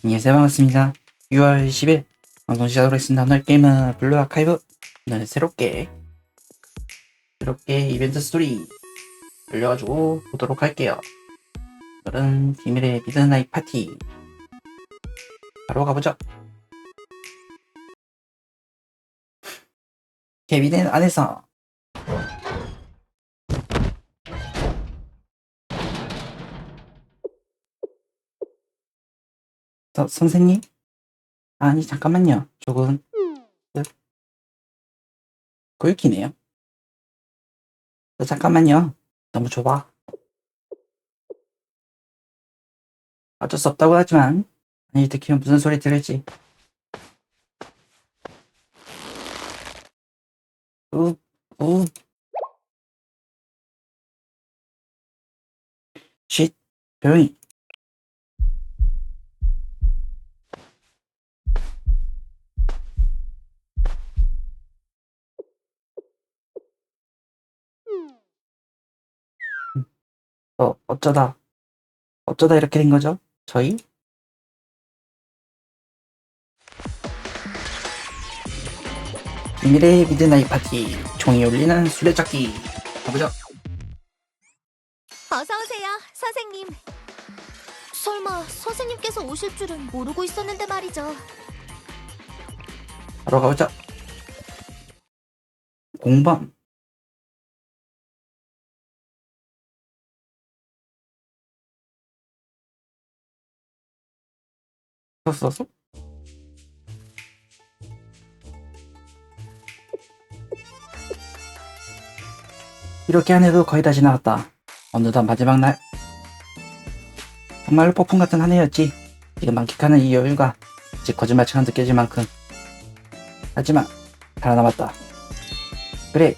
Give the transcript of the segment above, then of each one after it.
안녕하세요. 반갑습니다. 6월 10일 방송 시작하도록 하겠습니다. 오늘 게임은 블루 아카이브. 오늘 새롭게 이벤트 스토리 열려가지고 보도록 할게요. 오늘은 비밀의 미드나잇 파티 바로 가보죠. 케빈의 안에서 선생님? 아니 잠깐만요. 조금 꿀키네요. 잠깐만요. 너무 좁아. 어쩔 수 없다고 하지만 아니 듣기면 무슨 소리 들을지. 쉿, 조용히. 어쩌다 이렇게 된 거죠? 저희? 비밀의 미드나잇 파티 종이 울리는 술래잡기 가보죠. 어서오세요, 선생님. 설마 선생님께서 오실 줄은 모르고 있었는데 말이죠. 바로 가보죠. 공범. 썼어? 이렇게 한 해도 거의 다 지나갔다. 어느덧 마지막 날. 정말로 폭풍 같은 한 해였지. 지금 만끽하는 이 여유가 아직 거짓말처럼 느껴질 만큼. 하지만 살아남았다. 그래,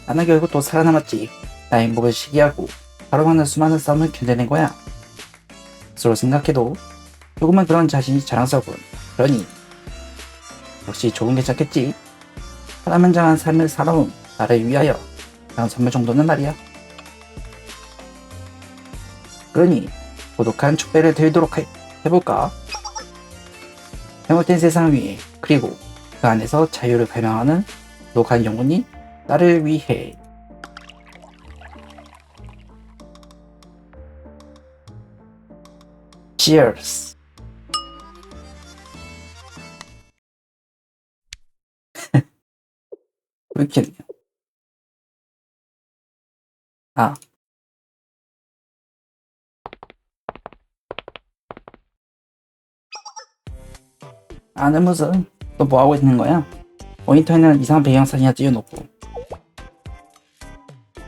나는 결국 또 살아남았지. 나의 행복을 시기하고 바로막는 수많은 싸움을 견뎌낸 거야. 스스로 생각해도 조금만 그런 자신이 자랑스럽군. 그러니 역시 조금 괜찮겠지. 파란만장한 삶을 살아온 나를 위하여 그런 선물 정도는 말이야. 그러니 고독한 축배를 드리도록 해볼까? 잘못된 세상 위에, 그리고 그 안에서 자유를 발명하는 고독한 영혼이 나를 위해. Cheers. 왜 이렇게 아는 무슨 또 뭐하고 있는 거야? 모니터에는 이상한 배경사진이 띄워놓고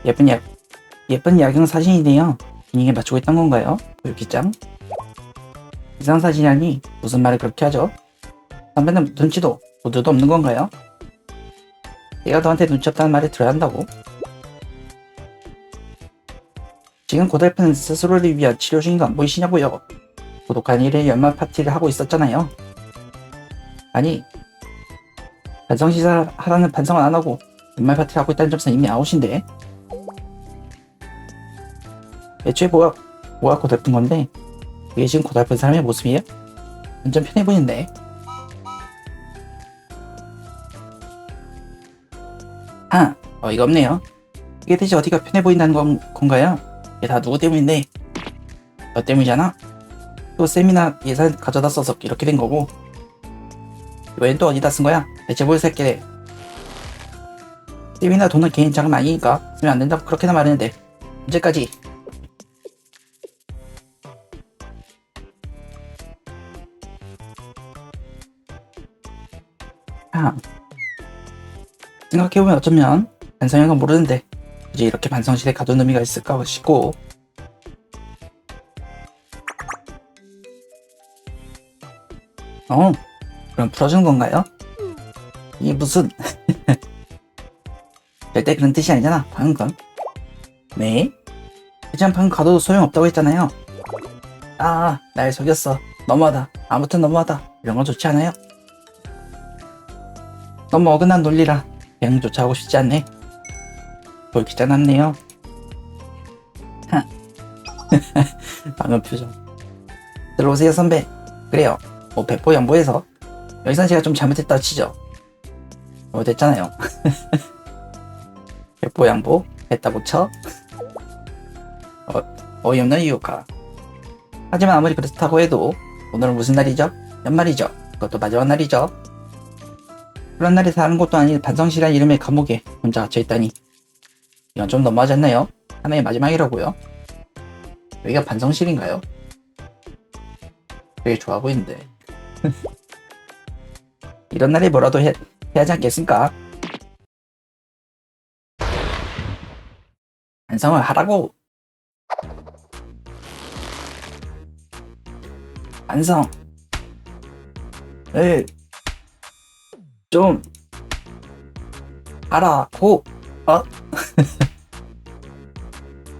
예쁜 야경 사진이네요. 분위기에 맞추고 있던 건가요? 볼기짱? 이상한 사진이라니 무슨 말을 그렇게 하죠? 선배는 눈치도 모두도 없는 건가요? 내가 너한테 눈치 없다는 말을 들어야 한다고? 지금 고달픈 스스로를 위한 치료 중인 거 안 보이시냐고요? 고독한 일에 연말 파티를 하고 있었잖아요. 아니, 반성시사 하라는 반성은 안 하고 연말 파티를 하고 있다는 점에서 이미 아웃인데. 애초에 뭐가 고달픈 건데 이게 지금 고달픈 사람의 모습이에요? 완전 편해 보이는데. 어이가 없네요. 이게 대체 어디가 편해 보인다는 건가요? 이게 다 누구 때문인데? 너 때문이잖아? 또 쌤이나 예산 가져다 써서 이렇게 된 거고, 웬 또 어디다 쓴 거야? 대체 뭘 새끼래? 쌤이나 돈은 개인 자금 아니니까 쓰면 안 된다고 그렇게나 말했는데 언제까지? 생각해보면 어쩌면 반성인 건 모르는데 굳이 이렇게 반성실에 가둔 의미가 있을까 싶고. 그럼 풀어주는 건가요? 이게 무슨 절대 그런 뜻이 아니잖아 방금. 네? 하지만 방금 가둬도 소용없다고 했잖아요. 날 속였어. 너무하다. 아무튼 너무하다. 이런 건 좋지 않아요? 너무 어긋난 논리라 대응조차 하고 싶지 않네. 볼기 짠났네요. 방금 표정. 들어오세요 선배. 그래요. 뭐 배포 양보해서 여기선 제가 좀 잘못했다 치죠. 됐잖아요. 배포 양보 했다고 쳐. 어이없는 이유가. 하지만 아무리 그렇다고 해도 오늘은 무슨 날이죠? 연말이죠. 그것도 마지막 날이죠. 그런 날이 다른 것도 아닌 반성실이라는 이름의 감옥에 혼자 갇혀있다니. 이건 좀 너무하지 않나요? 하나의 마지막이라고요? 여기가 반성실인가요? 되게 좋아 보이는데. 이런 날에 뭐라도 해야 하지 않겠습니까? 반성을 하라고. 반성을 좀 하라고.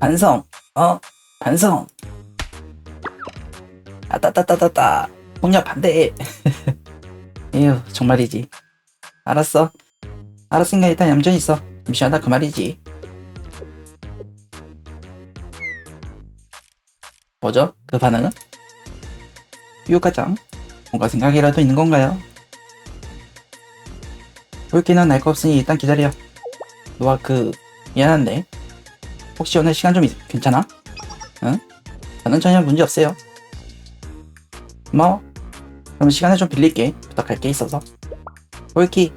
반성. 반성. 따따따따따. 폭력 반대. 에휴, 정말이지. 알았어. 알았으니까 일단 얌전히 있어. 잠시만 그 말이지. 뭐죠? 그 반응은? 유가장, 뭔가 생각이라도 있는 건가요? 볼기는 알 거 없으니 일단 기다려. 너와 미안한데 혹시 오늘 시간 좀 괜찮아? 응? 저는 전혀 문제 없어요. 뭐? 그럼 시간을 좀 빌릴게. 부탁할 게 있어서. 볼기,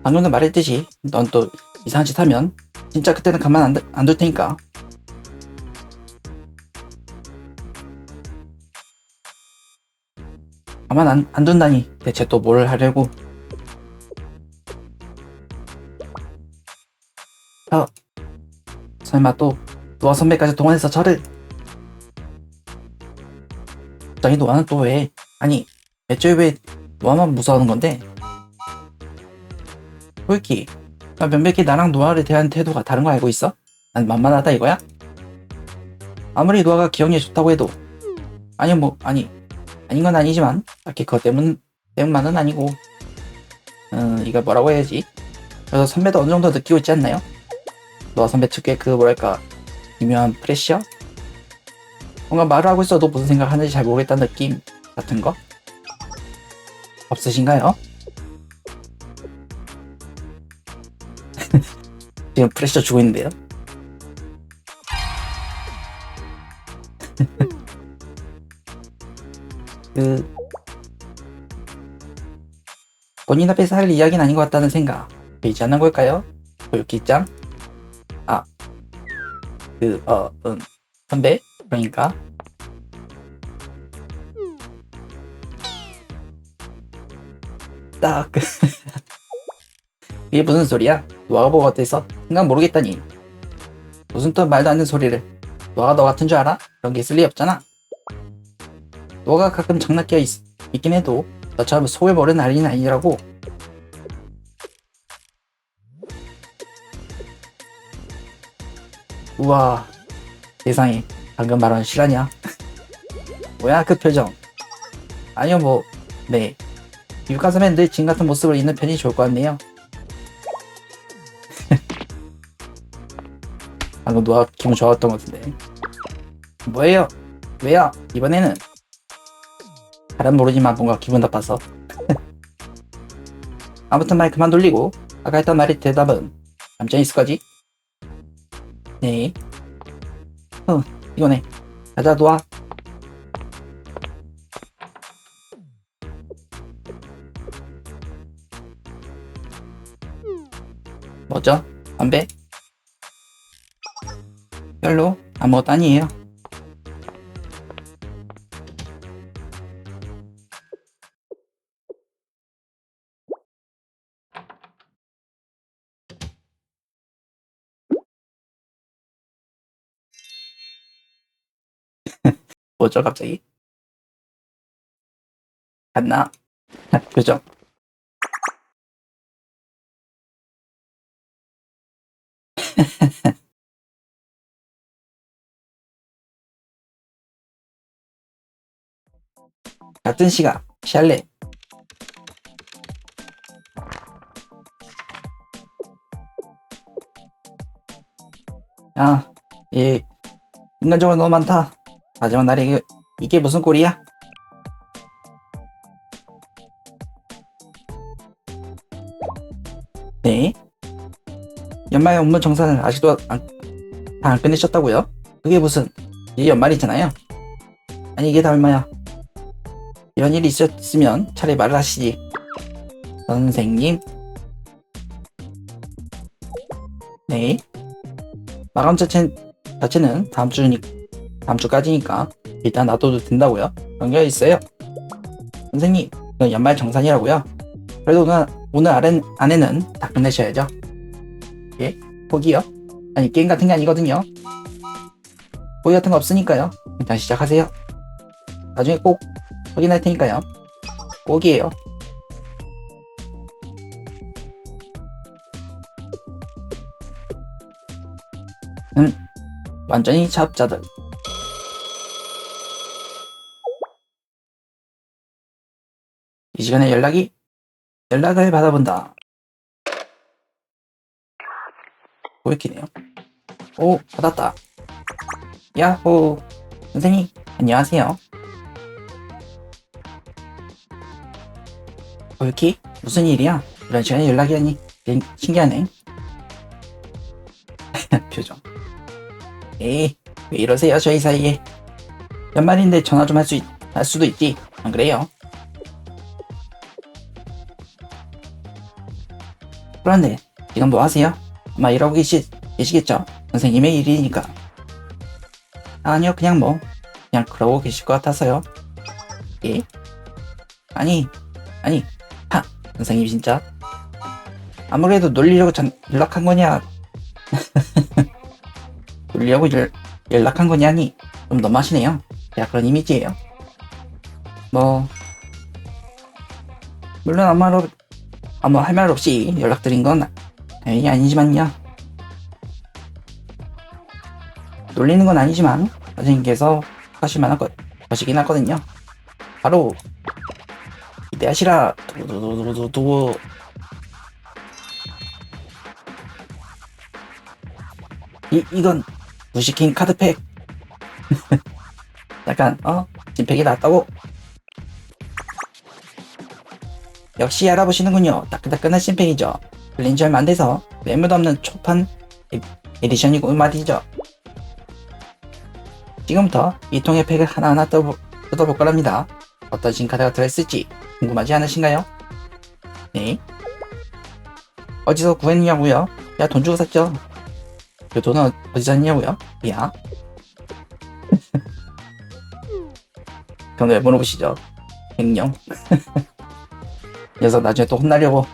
방금도 말했듯이 넌 또 이상한 짓 하면 진짜 그때는 가만 안 둘 테니까. 가만 안 둔다니 대체 또 뭘 하려고. 설마 또 노아 선배까지 동원해서 저를. 갑자기 노아는 또 왜? 아니 애초에 왜 노아만 무서워하는 건데? 홀키, 나 명백히 나랑 노아를 대한 태도가 다른 거 알고 있어? 난 만만하다 이거야? 아무리 노아가 기억력이 좋다고 해도 아니 아닌 건 아니지만 딱히 그것 때문만은 아니고. 이걸 뭐라고 해야지? 그래서 선배도 어느 정도 느끼고 있지 않나요? 노아 선배 특유의 뭐랄까 기묘한 프레셔? 뭔가 말을 하고 있어도 무슨 생각을 하는지 잘 모르겠다는 느낌 같은 거? 없으신가요? 지금 프레셔 주고 있는데요? 본인 앞에서 할 이야기는 아닌 것 같다는 생각 들지 않는 걸까요? 교육기장? 선배? 그러니까 딱 이게 무슨 소리야? 노아가 보고 어때서? 생각 모르겠다니. 무슨 또 말도 안 되는 소리를. 노아가 너 같은 줄 알아? 그런 게 있을 리 없잖아. 노아가 가끔 장난기가 있긴 해도 너처럼 속을 모르는 아이는 아니라고. 우와, 세상에 방금 말한 실화냐? 뭐야 그 표정. 아니요 네, 육가슴엔 늘 지금 같은 모습을 있는 편이 좋을 것 같네요. 방금 노아 기분 좋았던 것 같은데. 뭐예요? 왜요? 이번에는 잘은 모르지만 뭔가 기분 나빠서. 아무튼 말 그만 돌리고 아까 했던 말의 대답은 얌전히 있을 거지? 네. 이거네. 가자 놓아. 뭐죠? 담배? 별로 아무것도 아니에요. 뭐죠 갑자기? 갔나? 표정. 같은 시각 샬렛. 아, 예, 인간적으로 너무 많다. 마지막 날에 이게 무슨 꼴이야? 네? 연말 업무 정산을 아직도 안 끝내셨다고요? 그게 무슨, 이게 연말이잖아요. 아니, 이게 다 얼마야? 이런 일이 있었으면 차라리 말을 하시지. 선생님? 네? 마감 자체는 다음 주까지니까 일단 놔둬도 된다고요? 그런 게 있어요? 선생님, 이건 연말 정산이라고요? 그래도 오늘 안에는 다 끝내셔야죠. 예? 포기요? 아니, 게임 같은 게 아니거든요. 포기 같은 거 없으니까요. 일단 시작하세요. 나중에 꼭 확인할 테니까요. 꼭이에요. 완전히 자업자득. 이 시간에 연락을 받아본다. 보이키네요. 오, 받았다. 야호. 선생님, 안녕하세요. 보이키? 무슨 일이야? 이런 시간에 연락이 오니 신기하네. 표정. 에이, 왜 이러세요, 저희 사이에. 연말인데 전화 좀 할 수도 있지. 안 그래요? 그런데 지금 뭐 하세요? 아마 일하고 계시겠죠? 선생님의 일이니까. 아니요, 그냥 그러고 계실 것 같아서요. 예? 아니, 하, 선생님 진짜. 아무래도 놀리려고 연락한 거냐? 놀리려고 연락한 거냐니? 좀 너무하시네요. 제가 그런 이미지예요. 뭐, 물론 아무 할 말 없이 연락드린 건 당연히 아니지만요. 놀리는 건 아니지만 선생님께서 하실 만한 것이긴 하거든요. 바로 기대하시라. 두두두두두. 이건 무시킹 카드팩. 약간 진팩이 나왔다고. 역시 알아보시는군요. 따끈따끈한 신팩이죠. 풀린 지 얼마 안 돼서 매물도 없는 초판 에디션이고 말이죠. 지금부터 이 통의 팩을 하나하나 뜯어볼 거랍니다. 어떤 신카드가 들어있을지 궁금하지 않으신가요? 네. 어디서 구했냐고요? 야, 돈 주고 샀죠? 그 돈은 어디서 샀냐고요? 야. 그럼 왜 물어보시죠? 횡령. 녀석 나중에 또 혼나려고.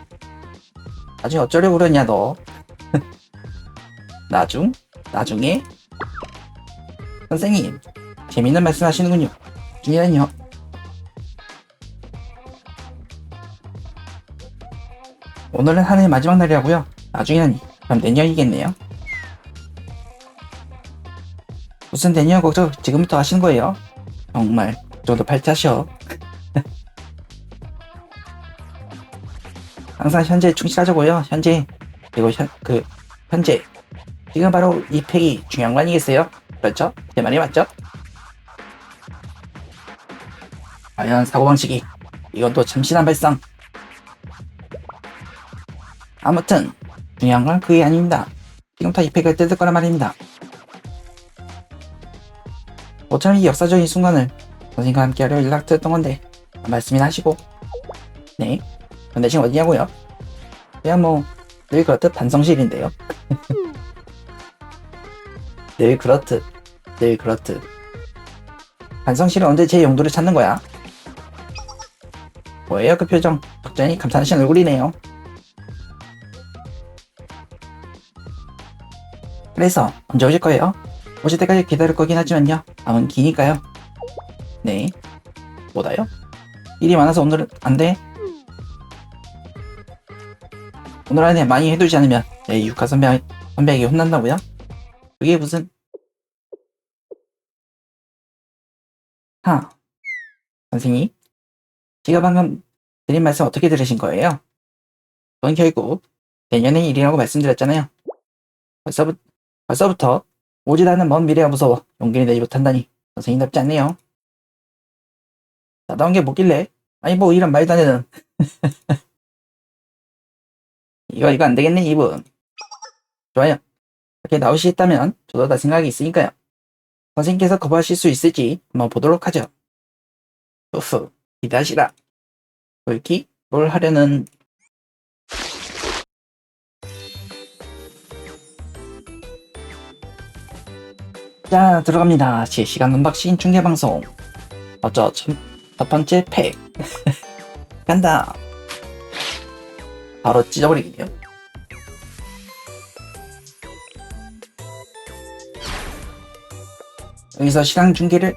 나중에 어쩌려고 그러냐 너. 나중에? 선생님, 재밌는 말씀 하시는군요. 중이란요. 오늘은 한 해 마지막 날이라고요? 나중이라니. 그럼 내년이겠네요. 무슨 내년 걱정 지금부터 하시는 거예요? 정말 저도 발차셔. 항상 현재에 충실하자고요. 현재. 그리고 현재. 지금 바로 이 팩이 중요한 거 아니겠어요? 그렇죠? 제 말이 맞죠? 과연 사고방식이 이건 또 참신한 발상. 아무튼 중요한 건 그게 아닙니다. 지금부터 이 팩을 뜯을 거란 말입니다. 모처럼 이 역사적인 순간을 선생님과 함께하려 연락드렸던 건데 말씀이나 하시고. 네, 근데 지금 어디냐고요? 그냥 늘 그렇듯 반성실인데요. 늘 그렇듯 반성실은 언제 제 용도를 찾는 거야? 뭐예요 그 표정? 적잖이 감탄하신 얼굴이네요. 그래서 언제 오실 거예요? 오실 때까지 기다릴 거긴 하지만요. 밤은 기니까요. 네. 뭐다요? 일이 많아서 오늘은 안 돼? 오늘 안에 많이 해두지 않으면 내 유카 선배에게 혼난다고요? 그게 무슨... 선생님? 제가 방금 드린 말씀 어떻게 들으신 거예요? 그건 결국 내년의 일이라고 말씀드렸잖아요. 벌써부터 오지도 않는 먼 미래가 무서워. 용기를 내지 못한다니 선생님답지 않네요. 나다운 게 뭐길래? 아니 뭐 이런 말도 안 되는. 이거 안 되겠네 이분. 좋아요. 그렇게 나올 수 있다면 저도 다 생각이 있으니까요. 선생님께서 거부하실 수 있을지 한번 보도록 하죠. 우후, 기대하시라. 꿀키? 뭘 하려는... 자, 들어갑니다. 실시간 언박싱 중계방송. 먼저 첫 번째 팩. 간다. 바로 찢어버리기요. 여기서 시간 중계를...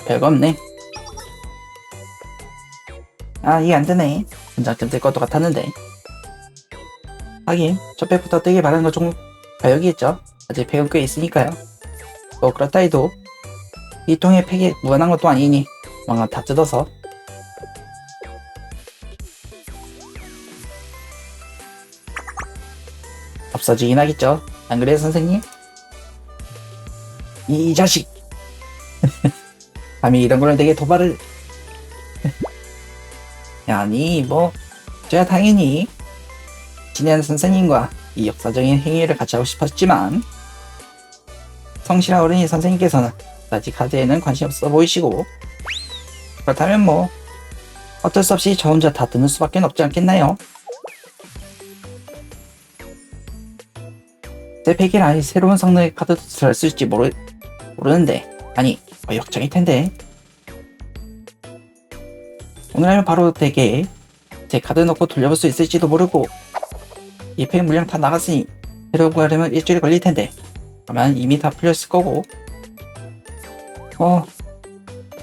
별거 없네. 아, 이게 안 되네. 분장점 뜰 것도 같았는데. 하긴, 첫 팩부터 뜨길 바라는 건 좀 가역이겠죠. 아직 팩은 꽤 있으니까요. 뭐, 그렇다 해도, 이 통의 팩이 무한한 것도 아니니, 뭔가 다 뜯어서. 없어지긴 하겠죠. 안 그래요, 선생님? 이 자식! 감히 이런 걸 내게 도발을... 아니 뭐 제가 당연히 진해한 선생님과 이 역사적인 행위를 같이 하고 싶었지만 성실한 어른이 선생님께서는 아직 카드에는 관심 없어 보이시고 그렇다면 뭐 어쩔 수 없이 저 혼자 다 듣는 수밖에 없지 않겠나요? 제 팩이라 아니 새로운 성능의 카드도 들을 수 있을지 모르는데 아니 거의 역장일 텐데 오늘 하면 바로 댁에 제 카드 넣고 돌려볼 수 있을지도 모르고 이 팩 물량 다 나갔으니 새로 구하려면 일주일 걸릴 텐데 그러면 이미 다 풀렸을 거고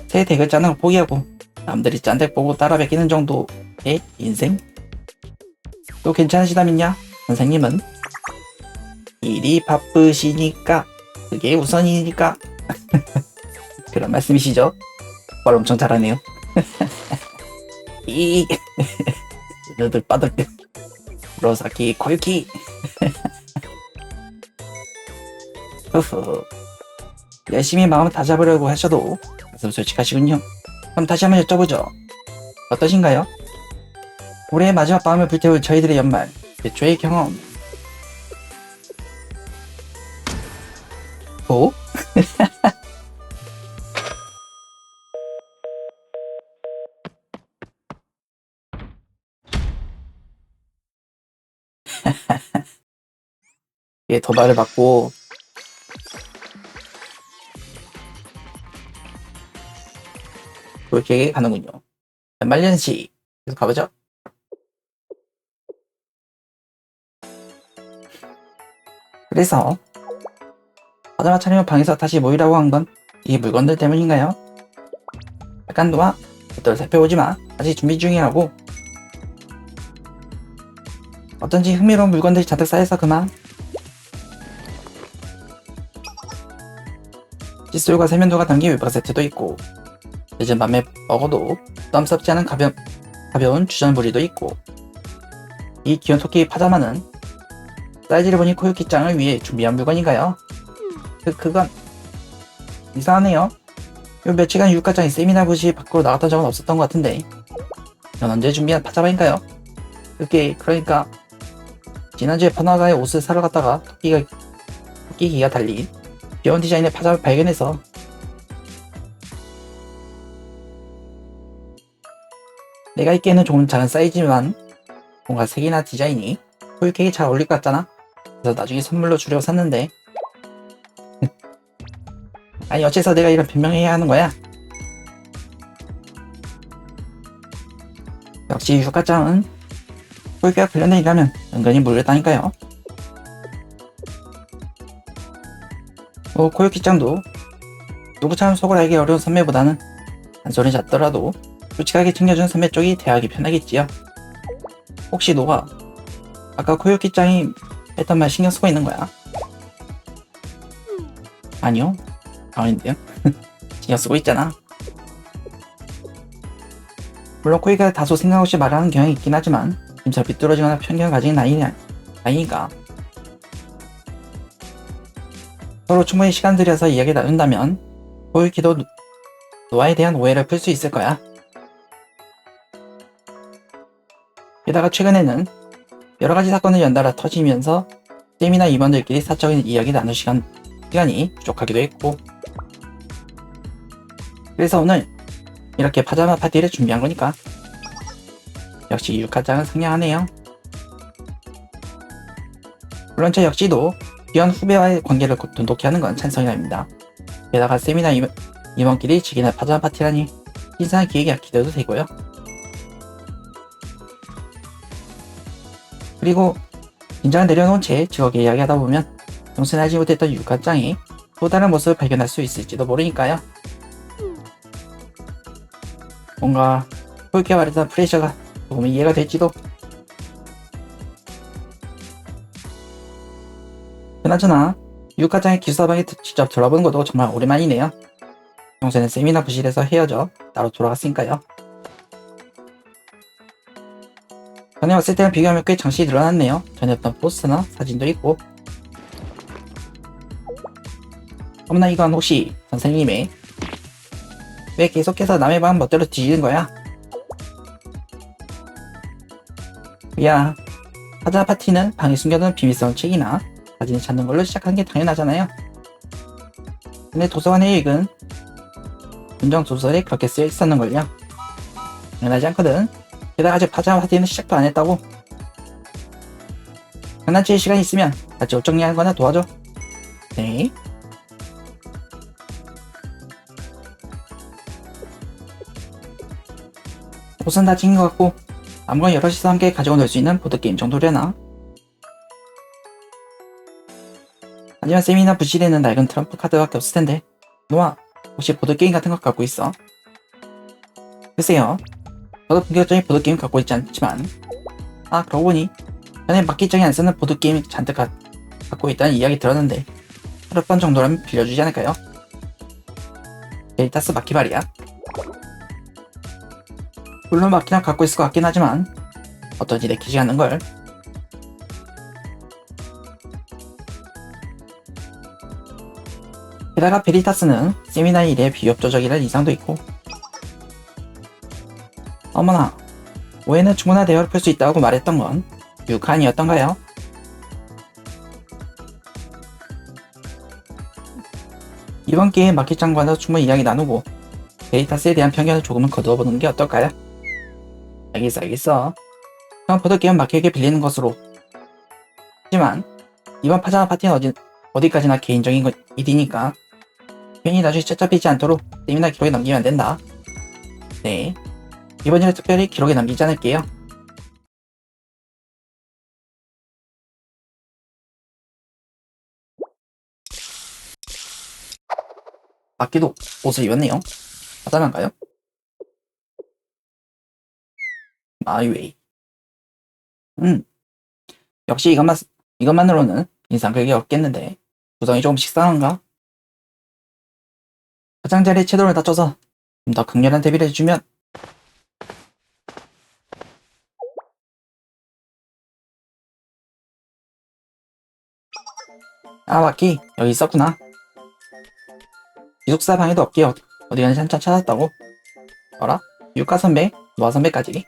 새 덱을 짜는 걸 포기하고 남들이 짠 덱 보고 따라 베끼는 정도의 인생? 또 괜찮으시다면야 선생님은 일이 바쁘시니까 그게 우선이니까 그런 말씀이시죠? 말 엄청 잘하네요. 너들 빠들 로사키 코유키. 후후. 열심히 마음을 다잡으려고 하셔도 가슴 솔직하시군요. 그럼 다시 한번 여쭤보죠. 어떠신가요? 올해의 마지막 밤을 불태울 저희들의 연말 최초의 경험. 오? 예, 도발을 받고 그렇게 가는군요. 말년시 계속 가보죠. 그래서 파자마 차림을 방에서 다시 모이라고 한 건 이 물건들 때문인가요? 약간 놔. 널 살펴보지마. 아직 준비 중이라고. 어쩐지 흥미로운 물건들이 잔뜩 쌓여서 그만. 칫솔과 세면도가 담긴 외박 세트도 있고 늦은 밤에 먹어도 부담스럽지 않은 가벼운 주전부리도 있고 이 귀여운 토끼 파자마는 사이즈를 보니 코요키짱을 위해 준비한 물건인가요? 그건 이상하네요. 요 며칠간 유가짱이 세미나 부시 밖으로 나갔던 적은 없었던 것 같은데 이건 언제 준비한 파자마인가요? 그게 그러니까 지난주에 번화가에 옷을 사러 갔다가 토끼기가 달린 귀여운 디자인의 파자마를 발견해서 내가 입기에는 조금 작은 사이즈지만 뭔가 색이나 디자인이 코요키에게 잘 어울릴 것 같잖아. 그래서 나중에 선물로 주려고 샀는데 아니 어째서 내가 이런 변명해야 하는 거야? 역시 유가짱은 코요키와 관련된 일이라면 은근히 모르겠다니까요. 코요키짱도 누구처럼 속을 알기 어려운 선배보다는 한 소리 잤더라도 솔직하게 챙겨준 선배 쪽이 대하기 편하겠지요. 혹시 너가 아까 코요키짱이 했던 말 신경 쓰고 있는 거야? 아니요. 아닌데요? 신경 쓰고 있잖아. 물론 코요키가 다소 생각 없이 말하는 경향이 있긴 하지만 진짜 비뚤어지거나 편견을 가진 아이니까 서로 충분히 시간 들여서 이야기 나눈다면 호유키도 노아에 대한 오해를 풀 수 있을 거야. 게다가 최근에는 여러가지 사건을 연달아 터지면서 쌤이나 임원들끼리 사적인 이야기 나눌 시간이 부족하기도 했고, 그래서 오늘 이렇게 파자마 파티를 준비한 거니까. 역시 유카짱은 상냥하네요. 물론 저 역시도 귀한 후배와의 관계를 돈독히 하는 건 찬성이랍니다. 게다가 쌤이나 임원끼리 즐기는 파자마 파티라니 신선한 기획이 기대도 되고요. 그리고 긴장을 내려놓은 채 즐겁게 이야기하다 보면 평소에 알지 못했던 유카짱이 또 다른 모습을 발견할 수 있을지도 모르니까요. 뭔가 홀키가 말했던 프레셔가 조금 이해가 될지도. 그나저나 유카짱의 기숙사방에 직접 들어보는 것도 정말 오랜만이네요. 평소에는 쌤이나 부실에서 헤어져 따로 돌아갔으니까요. 전에 왔을 때랑 비교하면 꽤 장식이 늘어났네요. 전에 없던 포스터나 사진도 있고. 어머나, 이건 혹시 선생님의 왜 계속해서 남의 방 멋대로 뒤지는 거야? 야, 파자마 파티는 방에 숨겨둔 비밀스러운 책이나 사진을 찾는 걸로 시작하는 게 당연하잖아요. 근데 도서관에 읽은 문정 소설에 그렇게 쓰여 있었는걸요. 당연하지 않거든. 게다가 아직 파자마 파티는 시작도 안 했다고. 장난칠 시간 있으면 같이 옷 정리하는 거나 도와줘. 네. 옷은 다 챙긴 것 같고 아무거나 여럿이서 함께 가지고 놀 수 있는 보드게임 정도려나? 하지만 쌤이나 부실에는 낡은 트럼프 카드밖에 없을 텐데. 노아, 혹시 보드게임 같은 거 갖고 있어? 글쎄요, 저도 본격적인 보드게임 갖고 있지 않지만, 그러고 보니 전에 막기장에 안 쓰는 보드게임 잔뜩 갖고 있다는 이야기 들었는데 하룻밤 정도라면 빌려주지 않을까요? 베리타스 마키 말이야. 물론 마키나 갖고 있을 것 같긴 하지만 어쩐지 내키지 않는걸. 게다가 베리타스는 세미나의 일에 비협조적이라는 이상도 있고. 어머나, 오해는 충분한 대화를 풀 수 있다고 말했던 건 유칸이었던가요? 이번 기회에 마키짱과도 충분히 이야기 나누고 베리타스에 대한 편견을 조금은 거두어보는 게 어떨까요? 알겠어. 그럼 보드게임 마키에게 빌리는 것으로. 하지만 이번 파자마 파티는 어디까지나 개인적인 일이니까 괜히 나중에 쩌쩌비지 않도록 세미나 기록에 남기면 안 된다. 네, 이번 일을 특별히 기록에 남기지 않을게요. 마키도 옷을 입었네요. 파자마인가요? 마이웨이. 역시 이것만으로는 인상 크게 없겠는데 구성이 조금 식상한가? 화장자리에 채도를 낮춰서 좀 더 강렬한 대비를 해주면. 마키 여기 있었구나. 기숙사 방에도 없기에 어디 가는지 한참 찾았다고. 어라? 유카 선배? 노아 선배까지?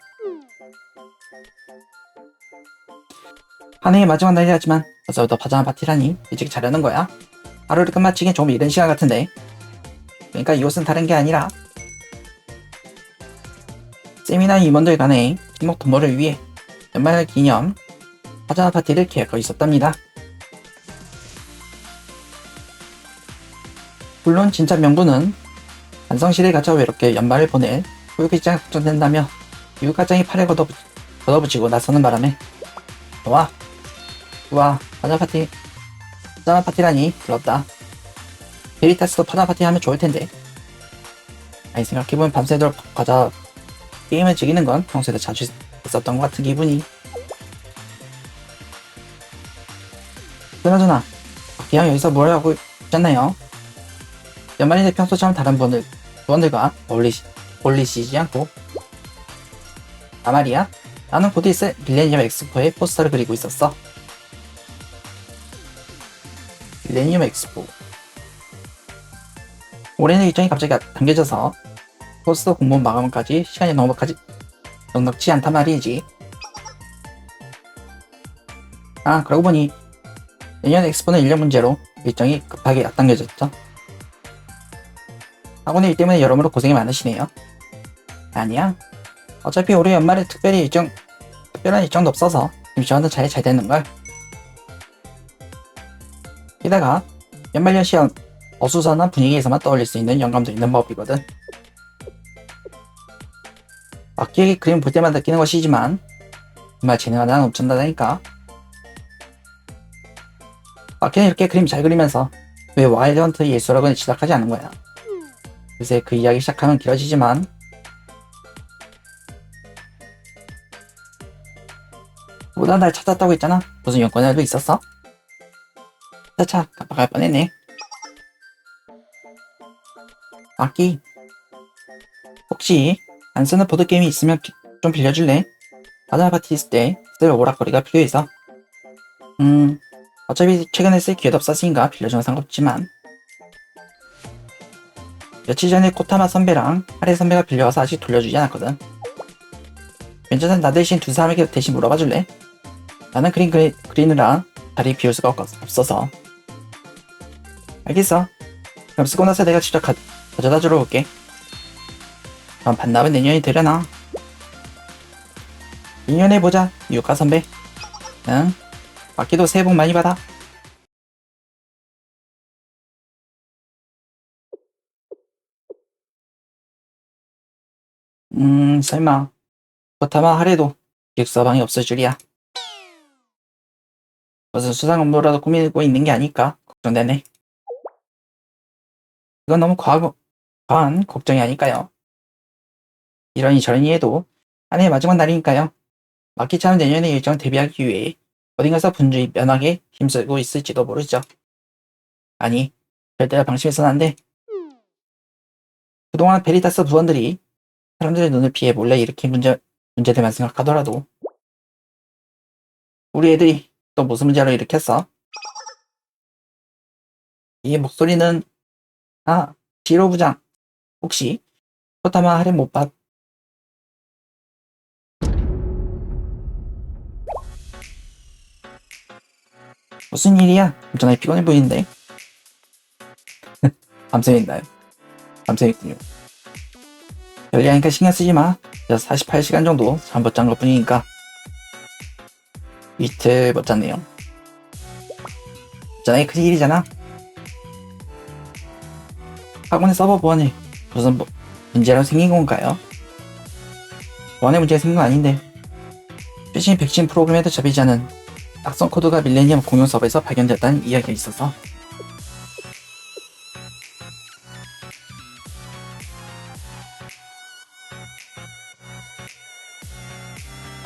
한 해의 마지막 날이라지만 벌써부터 파자마 파티라니 일찍 자려는 거야. 하루를 끝마치긴 조금 이른 시간 같은데. 그러니까 이 옷은 다른 게 아니라 세미나 임원들 간의 팀목 도모를 위해 연말 기념 파자마 파티를 계획하고 있었답니다. 물론 진짜 명분은 반성실에 갇혀 외롭게 연말을 보낼 후유기장이 걱정된다며 유가장이 팔을 걷어붙이고 나서는 바람에 우와, 파자마 파티라니 들었다. 베리타스도 파자마 파티 하면 좋을 텐데. 아니, 생각해보면 밤새도록 과자 게임을 즐기는 건 평소에도 자주 있었던 것 같은 기분이. 그나저나 그냥 여기서 뭘 하고 있잖아요. 연말인데 평소처럼 다른 부원들과 어울리시지 않고. 말이야, 나는 곧 있을 밀레니엄 엑스포의 포스터를 그리고 있었어. 밀레니엄 엑스포, 올해는 일정이 갑자기 당겨져서 포스터 공모전 마감까지 시간이 넉넉지 않단 말이지. 아, 그러고 보니 내년 엑스포는 인력 문제로 일정이 급하게 앞당겨졌죠. 학원의 일 때문에 여러모로 고생이 많으시네요. 아니야. 어차피 올해 연말에 특별한 일정도 없어서 임시완도 잘 되는걸. 게다가 연말연시연 어수선한 분위기에서만 떠올릴 수 있는 영감도 있는 법이거든. 막기에게 그림 볼 때마다 느끼는 것이지만 정말 재능은 난 엄청나다니까. 막기는 이렇게 그림 잘 그리면서 왜 와일드 헌트 예술학원을 시작하지 않은 거야. 요새 그 이야기 시작하면 길어지지만 보다 날 찾았다고 했잖아. 무슨 연관이라도 있었어? 차차 깜빡할 뻔했네. 아기, 혹시 안 쓰는 보드게임이 있으면 좀 빌려줄래? 바나나 파티 있을 때 쓸 오락거리가 필요해서. 어차피 최근에 쓸 기회도 없었으니까 빌려주면 상관없지만. 며칠 전에 코타마 선배랑 하레 선배가 빌려와서 아직 돌려주지 않았거든. 괜찮아, 나 대신 두 사람에게 대신 물어봐 줄래? 나는 그리느라 자리 비울 수가 없어서. 알겠어. 그럼 쓰고 나서 내가 직접 가져다 주러 올게. 그럼 반납은 내년이 되려나? 내년에 보자, 유카 선배. 응? 맡기도 새해 복 많이 받아. 설마 코타마 하레도 기획서방이 없을 줄이야. 무슨 수상 업무라도 꾸미고 있는 게 아닐까 걱정되네. 이건 너무 과한 걱정이 아닐까요? 이러니 저러니 해도 한 해의 마지막 날이니까요. 막기처럼 내년에 일정 대비하기 위해 어딘가서 분주히 면하게 힘쓰고 있을지도 모르죠. 아니, 절대로 방심해서는 안 돼. 그동안 베리타스 부원들이 사람들의 눈을 피해 몰래 일으킨 문제들만 생각하더라도 우리 애들이 또 무슨 문제로 일으켰어? 이 목소리는 지로 부장 혹시 코타마 하렘 못 봤? 무슨 일이야? 엄청나게 피곤해 보이는데. 밤샘인가요? 밤샘있군요. 별일하니까 신경 쓰지 마. 48시간 정도 잠 못 잔 것 뿐이니까. 이틀 못 잤네요. 전에 큰일이잖아. 학원의 서버 보안에 무슨 문제라도 생긴 건가요? 보안에 문제가 생긴 건 아닌데 최신 백신 프로그램에도 잡히지 않은 악성 코드가 밀레니엄 공용 서버에서 발견됐다는 이야기가 있어서.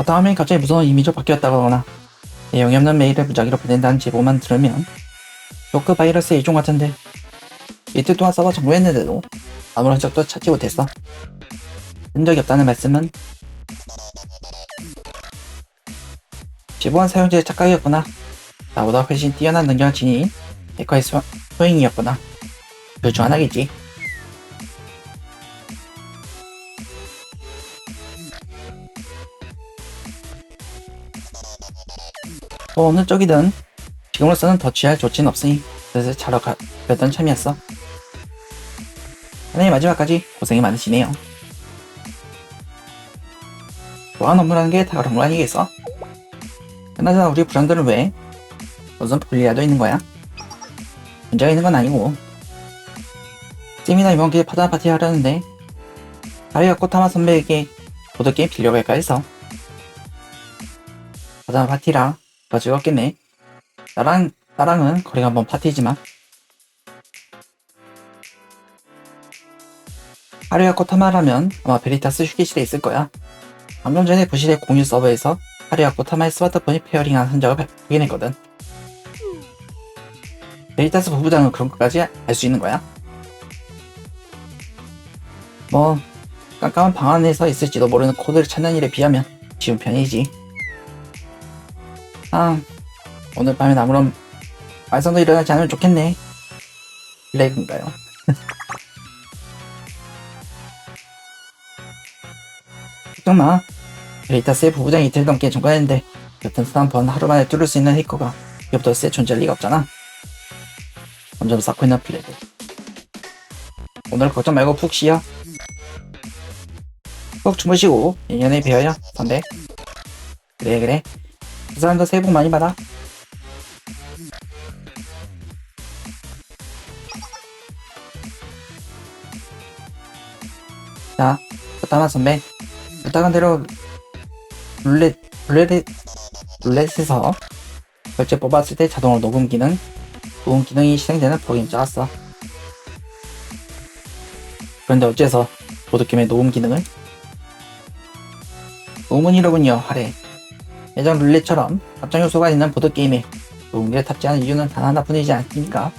다음엔 갑자기 무서운 이미지로 바뀌었다거나 내용이 없는 메일을 무작위로 보낸다는 제보만 들으면 조크 바이러스의 일종 같은데 이틀 동안 서버 점검했는데도 아무런 흔적도 찾지 못했어. 흔적이 없다는 말씀은 제보한 사용자의 착각이었구나. 나보다 훨씬 뛰어난 능력을 지닌 해커의 소행이었구나. 둘 중 하나겠지. 어느 쪽이든 지금으로서는 더 취할 조치는 없으니 슬슬 자러 가려던 참이었어. 한 해의 마지막까지 고생이 많으시네요. 보안 업무라는 게 다 그런 거 아니겠어? 그나저나 우리 부장들은 왜 무슨 볼일이라도 있는 거야? 문제가 있는 건 아니고 쌤이나 이번 기회에 파다 파티 하려는데 다리가 코타마 선배에게 보드게임 빌려고 할까 해서. 파다 파티라 더 즐겁겠네. 나랑은 거리가 먼 파티지만. 하루야 코타마라면 아마 베리타스 휴게실에 있을 거야. 방금 전에 부실의 공유 서버에서 하루야 코타마의 스마트폰이 페어링한 흔적을 확인했거든. 베리타스 부부장은 그런 것까지 알 수 있는 거야? 뭐 깜깜한 방 안에서 있을지도 모르는 코드를 찾는 일에 비하면 쉬운 편이지. 오늘 밤엔 아무런 말썽도 일어나지 않으면 좋겠네. 블랙인가요? 걱정마. 베리타스의 부부장이 이틀 넘게 전관했는데 같은 수단 번 하루 만에 뚫을 수 있는 해커가 이것보다 쎄 존재할 리가 없잖아. 점점 쌓고 있는 플레드. 오늘 걱정 말고 푹 쉬어. 꼭 주무시고 내년에 뵈어요 선배. 그래. 그 사람도 새해 복 많이 받아. 자, 부탁한 선배. 부탁한 대로 룰렛에서 결제 뽑았을 때 자동으로 녹음 기능이 실행되는 프로그램 짜왔어. 그런데 어째서 보드게임의 녹음 기능을? 의문이로군요, 하래. 예전 룰렛처럼 합정 요소가 있는 보드게임에 녹음기를 탑재하는 이유는 단 하나뿐이지 않습니까?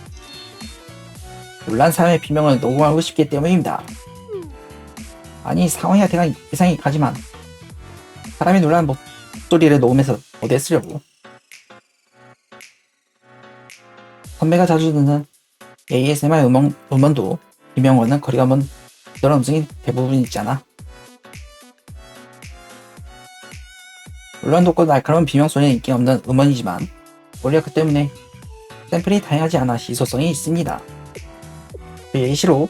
놀란 사람의 비명을 녹음하고 싶기 때문입니다. 아니, 상황이 예상이 가지만 사람이 놀란 목소리를 녹음해서 어디에 쓰려고. 선배가 자주 듣는 ASMR 음원도 비명과는 거리가 먼 그런 음성이 대부분 있잖아. 물론 높고 날카로운 비명 소리는 인기 없는 음원이지만 오히려 그 때문에 샘플이 다양하지 않아 희소성이 있습니다. 그 예시로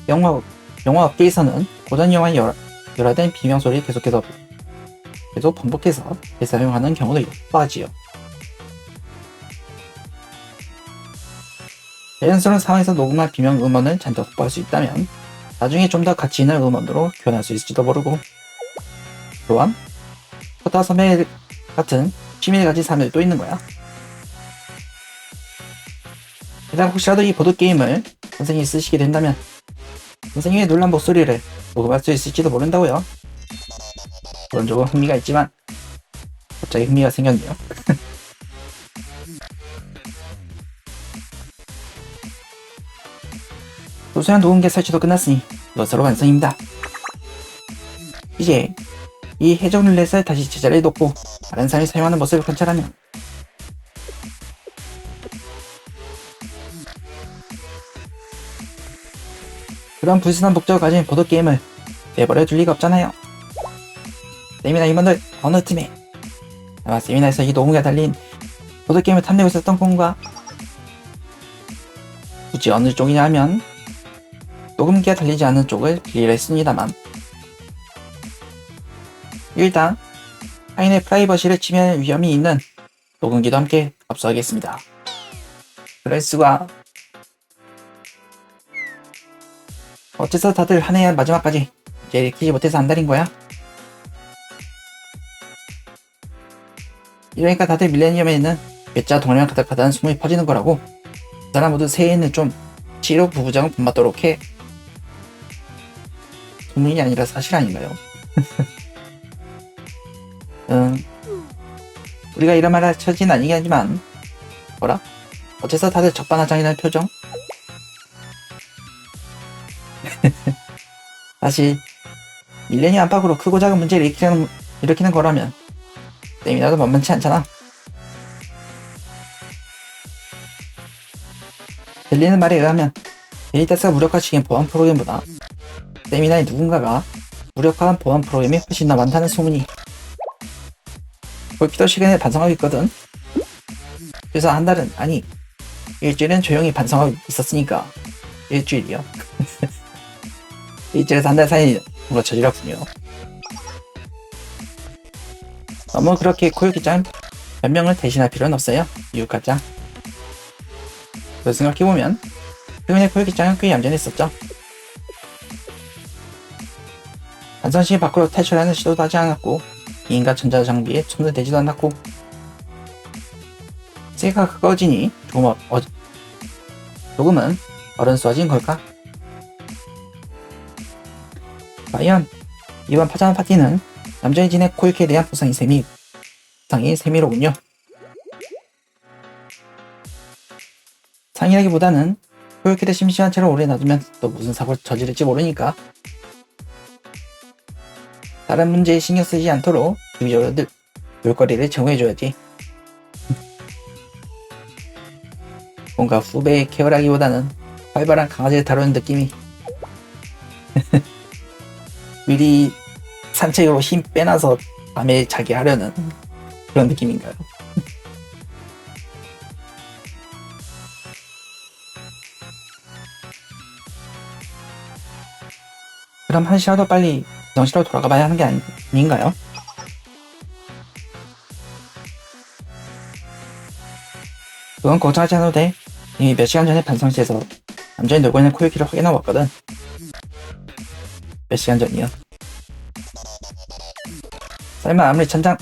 영화 업계에서는 고전 영화의 열화된 비명 소리를 계속 반복해서 재사용하는 경우도 있다지요. 자연스러운 상황에서 녹음한 비명 음원을 잔뜩 확보할 수 있다면 나중에 좀 더 가치 있는 음원으로 표현할 수 있을지도 모르고. 또한 포타 선배 같은 취미를 가진 사람들도 있는 거야. 게다가 혹시라도 이 보드게임을 선생님이 쓰시게 된다면 선생님의 놀란 목소리를 녹음할 수 있을지도 모른다고요. 그런 조금 흥미가 있지만 갑자기 흥미가 생겼네요. 소소한 녹음기 설치도 끝났으니 이것으로 완성입니다. 이제 이 해적 룰렛을 다시 제자리에 놓고 다른 사람이 사용하는 모습을 관찰하면 그런 불순한 목적을 가진 보드게임을 내버려 둘 리가 없잖아요. 세미나 임원들 어느 팀에 아마 세미나에서 이 녹음기가 달린 보드게임을 탐내고 있었던 건가? 굳이 어느 쪽이냐 하면 녹음기가 달리지 않은 쪽을 빌리려 했습니다만 일단 타인의 프라이버시를 침해할 위험이 있는 녹음기도 함께 압수하겠습니다. 그럴 수가. 어째서 다들 한 해 마지막까지 이제 읽히지 못해서 안달인 거야? 이러니까 다들 밀레니엄에 있는 괴짜 동료랑 가득하다는 소문이 퍼지는 거라고. 그 사람 모두 새해에는 좀 치료 부부장을 본받도록 해. 소문이 아니라 사실 아닌가요? 우리가 이런 말 할 처지는 아니긴 하지만 뭐라? 어째서 다들 적반하장이라는 표정? 사실 밀레니엄 안팎으로 크고 작은 문제를 일으키는 거라면 세미나도 만만치 않잖아. 들리는 말에 의하면 베리타스가 무력화시킨 보안 프로그램보다 세미나의 누군가가 무력화한 보안 프로그램이 훨씬 더 많다는 소문이 볼피도 시간에 반성하고 있거든. 그래서 한 달은 아니 일주일은 조용히 반성하고 있었으니까 일주일이요. 일주일에서 한 달 사이에 물어쳐지라군요. 너무 그렇게 코요기짱 변명을 대신할 필요는 없어요. 유카짱. 그걸 생각해보면 최근에 코요기짱은 꽤 얌전했었죠. 반성시 밖으로 탈출하는 시도도 하지 않았고 인간 전자장비에 손을 대지도 않았고 세가 그거지니 조금은 어른수화진 걸까? 과연 이번 파자마 파티는 얌전히 지낸 코요키에 대한 보상이 세미로군요. 상이라기보다는 코요키를 심심한 채로 오래 놔두면 또 무슨 사고를 저지를지 모르니까 다른 문제에 신경 쓰지 않도록 주기적으로 놀거리를 제공해줘야지. 뭔가 후배의 케어라기보다는 활발한 강아지를 다루는 느낌이 미리 산책으로 힘 빼놔서 밤에 자기 하려는 그런 느낌인가요? 그럼 한시라도 빨리 정시로 돌아가 봐야 하는 게 아닌가요? 그건 걱정하지 않아도 돼. 이미 몇 시간 전에 반성실에서 남전이 놀고 있는 코유키를 확인하고 왔거든. 몇 시간 전이요? 설마 아무리 전망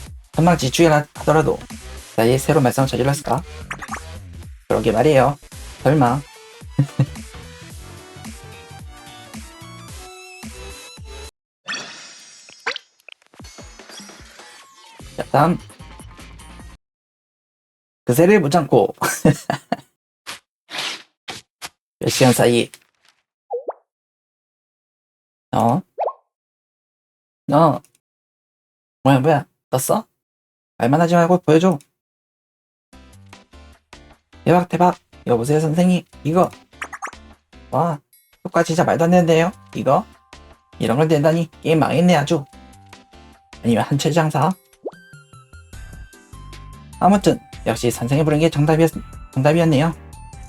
지축이라 하더라도 나의 새로운 말썽을 저질렀을까? 그러게 말이에요. 설마. 자, 다음. 그새를 못 참고 몇 시간 사이 너 뭐야 떴어? 말만 하지 말고 보여줘. 대박 여보세요 선생님 이거 와 효과 진짜 말도 안 되는데요 이거 이런 걸 낸다니 게임 망했네 아주. 아니면 한철 장사. 아무튼 역시 선생이 부른 게 정답이었네요.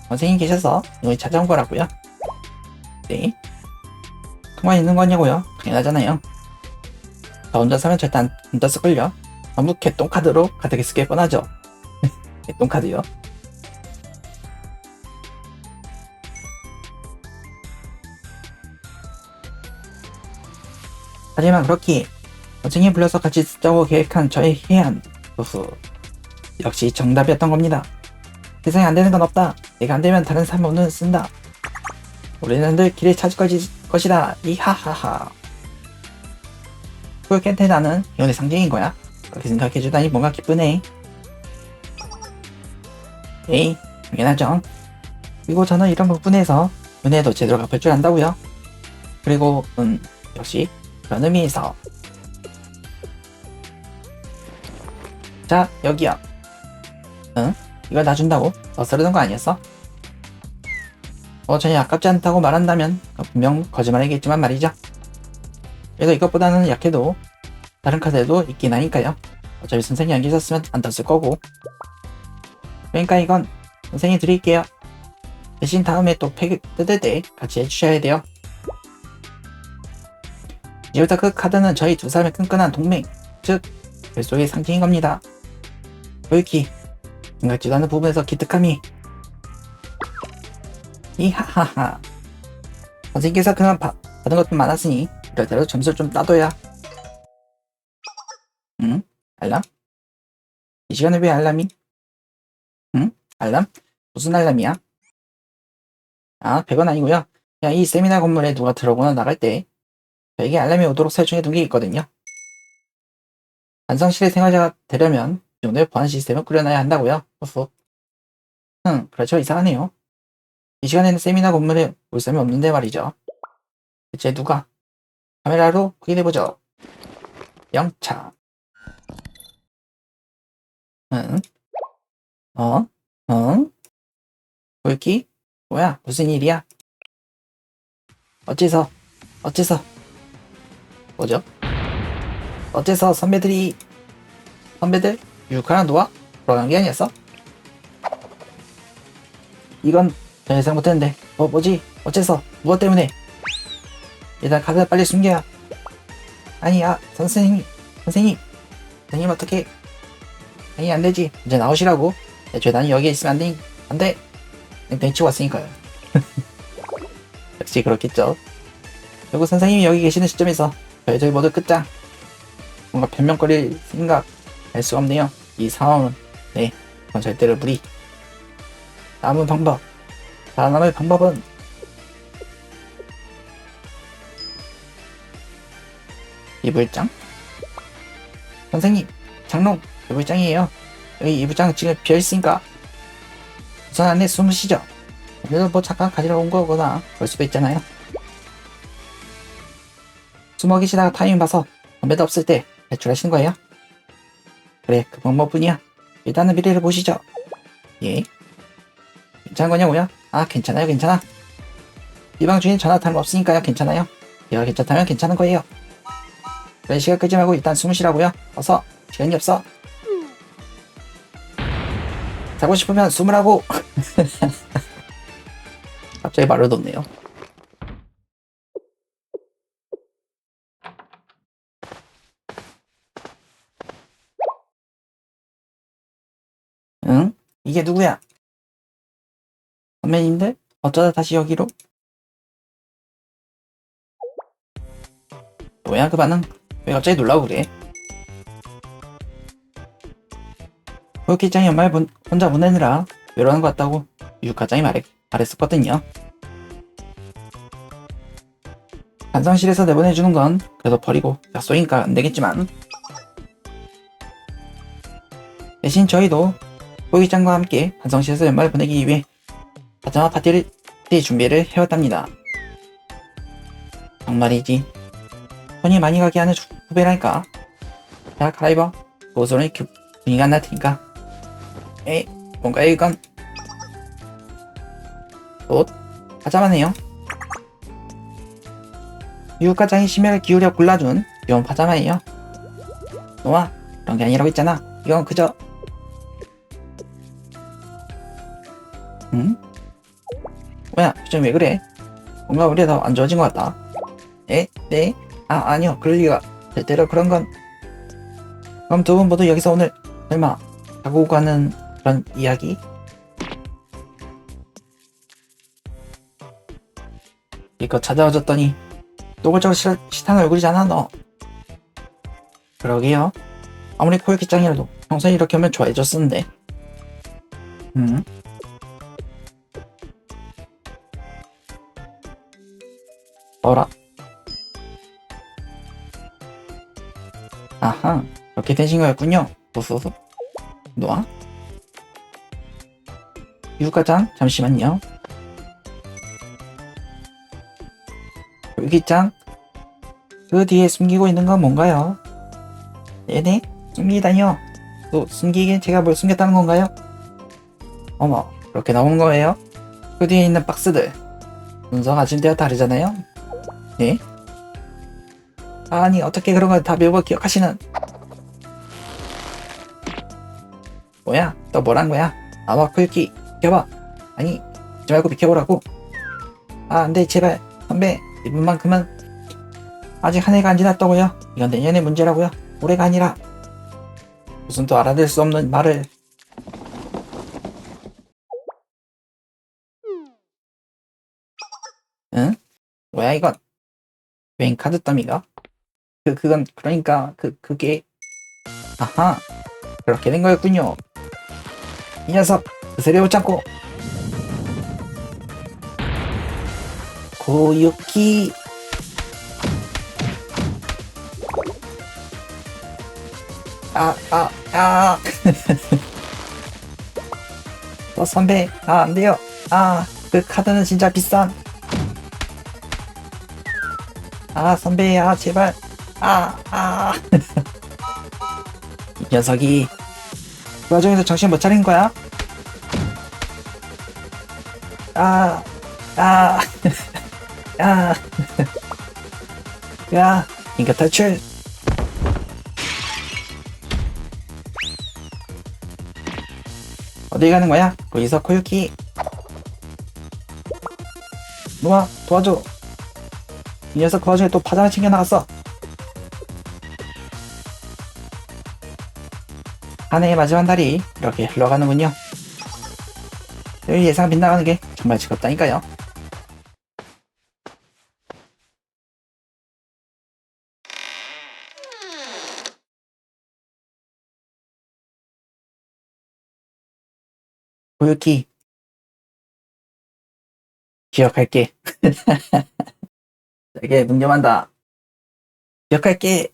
선생님 계셔서 이걸 찾아온 거라고요. 네 통화 있는 거냐고요? 당연하잖아요. 저 혼자 사면 절대 안 떴을걸요. 전부 개똥카드로 가득했을 게 뻔하죠. 개똥카드요. 하지만 그렇기에 선생님 불러서 같이 쓰자고 계획한 저의 해안 후후 역시 정답이었던 겁니다. 세상에 안 되는 건 없다. 내가 안 되면 다른 사람 없는 쓴다. 우리는 늘 길을 찾을 것이다. 이하하하. 꿀캔테 나는 기운의 상징인 거야. 그렇게 생각해주다니 뭔가 기쁘네. 에이, 당연하죠. 그리고 저는 이런 부분에서 은혜도 제대로 갚을 줄 안다고요. 그리고 역시 그런 의미에서 자 여기요. 응? 이걸 놔준다고? 너 쓰려던 거 아니었어? 전혀 아깝지 않다고 말한다면 분명 거짓말이겠지만 말이죠. 그래도 이것보다는 약해도 다른 카드에도 있긴 하니까요. 어차피 선생님이 안 계셨으면 안 떴을 거고. 그러니까 이건 선생님이 드릴게요. 대신 다음에 또 팩 뜯을 때 같이 해주셔야 돼요. 이제부터 그 카드는 저희 두 사람의 끈끈한 동맹, 즉 별속의 상징인 겁니다. 보유키 생각지도 않은 부분에서 기특함이 이하하하. 선생님께서 그만 받은 것도 많았으니 이럴 대로 점수를 좀 따둬야. 응? 알람? 이 시간에 왜 알람이? 응? 알람? 무슨 알람이야? 아, 100원 아니고요. 그냥 이 세미나 건물에 누가 들어오거나 나갈 때 저에게 알람이 오도록 설정해 둔 게 있거든요. 반성실의 생활자가 되려면 이 정도의 보안 시스템을 꾸려놔야 한다고요. 후후. 그렇죠. 이상하네요. 이 시간에는 세미나 건물에 올 사람이 없는데 말이죠. 대체 누가? 카메라로 확인해보죠. 영차. 볼키? 뭐야? 무슨 일이야? 어째서? 뭐죠? 어째서 선배들? 유카랑 노아? 돌아간 게 아니었어? 이건 전 예상 못했는데 뭐지? 어째서? 무엇 때문에? 일단 카드 빨리 숨겨야. 아니야 선생님 어떻게? 아니 안되지. 이제 나오시라고. 애초에 나는 여기에 있으면 안돼. 벤치고 왔으니까요. 역시 그렇겠죠. 결국 선생님이 여기 계시는 시점에서 저희들 모두 끝장. 뭔가 변명거릴 생각 알 수가 없네요. 이 상황은. 네, 그건 절대로 무리. 남은 방법. 살아남을 방법은 이불장? 선생님, 장롱 이불장이에요. 여기 이불장 지금 비어있으니까 우선 안에 숨으시죠. 오늘은 뭐 잠깐 가지러 온 거거나 그럴 수도 있잖아요. 숨어 계시다가 타이밍 봐서 선배도 없을 때 배출하시는 거예요. 그래, 그 방법뿐이야. 일단은 미래를 보시죠. 예. 괜찮은 거냐고요? 아, 괜찮아요. 이 방 주인 전화 다름 없으니까요. 괜찮아요. 얘가 괜찮다면 괜찮은 거예요. 그런 시간 끄지 말고 일단 숨을 쉬라고요. 어서. 시간이 없어. 자고 싶으면 숨으라고. 갑자기 말을 놓네요. 응? 이게 누구야? 선배님들? 어쩌다 다시 여기로? 뭐야 그 반응? 왜 갑자기 놀라고 그래? 고육기장이 연말 혼자 보내느라 외로운 것 같다고 유육과장이 말했었거든요. 반성실에서 내보내주는 건 그래도 버리고 약속이니까 안 되겠지만 대신 저희도 고육기장과 함께 반성실에서 연말을 보내기 위해 파자마 파티 준비를 해왔답니다. 정말이지 손이 많이 가게 하는 후배라니까. 자 갈아입어. 고소는 분위기가 안 날 테니까. 에이 뭔가 이건 옷? 파자마네요. 유과장이 심혈을 기울여 골라준 귀여운 파자마예요. 노아 그런 게 아니라고 했잖아. 이건 그저 응? 뭐야 표정 왜 그래? 뭔가 우리가 더 안 좋아진 것 같다. 에? 네? 아니요 그럴 리가. 절대로 그런 건. 그럼 두 분 모두 여기서 오늘 설마 자고 가는 그런 이야기? 이거 찾아와줬더니 노골적으로 싫다는 얼굴이잖아 너. 그러게요. 아무리 코요기짱이라도 평소에 이렇게 하면 좋아해줬었는데. 어라? 아하 그렇게 되신 거였군요. 후후후. 노아? 유과장 잠시만요. 유기장 그 뒤에 숨기고 있는 건 뭔가요? 네네 숨기다니요. 또 숨기긴 제가 뭘 숨겼다는 건가요? 어머 그렇게 나온 거예요? 그 뒤에 있는 박스들 순서가 아침대와 다르잖아요? 네? 아니 어떻게 그런 걸 다 매번 기억하시는. 뭐야 또 뭐란 거야? 아와 코유키 비켜봐. 아니 하지 말고 비켜보라고. 안돼 제발 선배 이분만큼은 아직 한 해가 안 지났다고요. 이건 내년의 문제라고요. 올해가 아니라. 무슨 또 알아들 수 없는 말을. 응? 뭐야 이건? 웬 카드 더미가? 그건 그러니까 그게 아하 그렇게 된 거였군요. 이 녀석 그새를 못 참고 고유키. 선배 안 돼요. 그 카드는 진짜 비싼. 선배 제발. 이 녀석이 그 와중에서 정신 못 차린 거야? 아, 아, 야, 야, 인격 탈출. 어디 가는 거야? 거기서 코유키. 노아, 도와줘. 이 녀석 그 와중에 또 파자마 챙겨 나갔어. 한 해의 마지막 날이 이렇게 흘러가는군요. 늘 예상 빗나가는 게 정말 즐겁다니까요. 코유키, 기억할게. 되게 뭉념한다. 기억할게.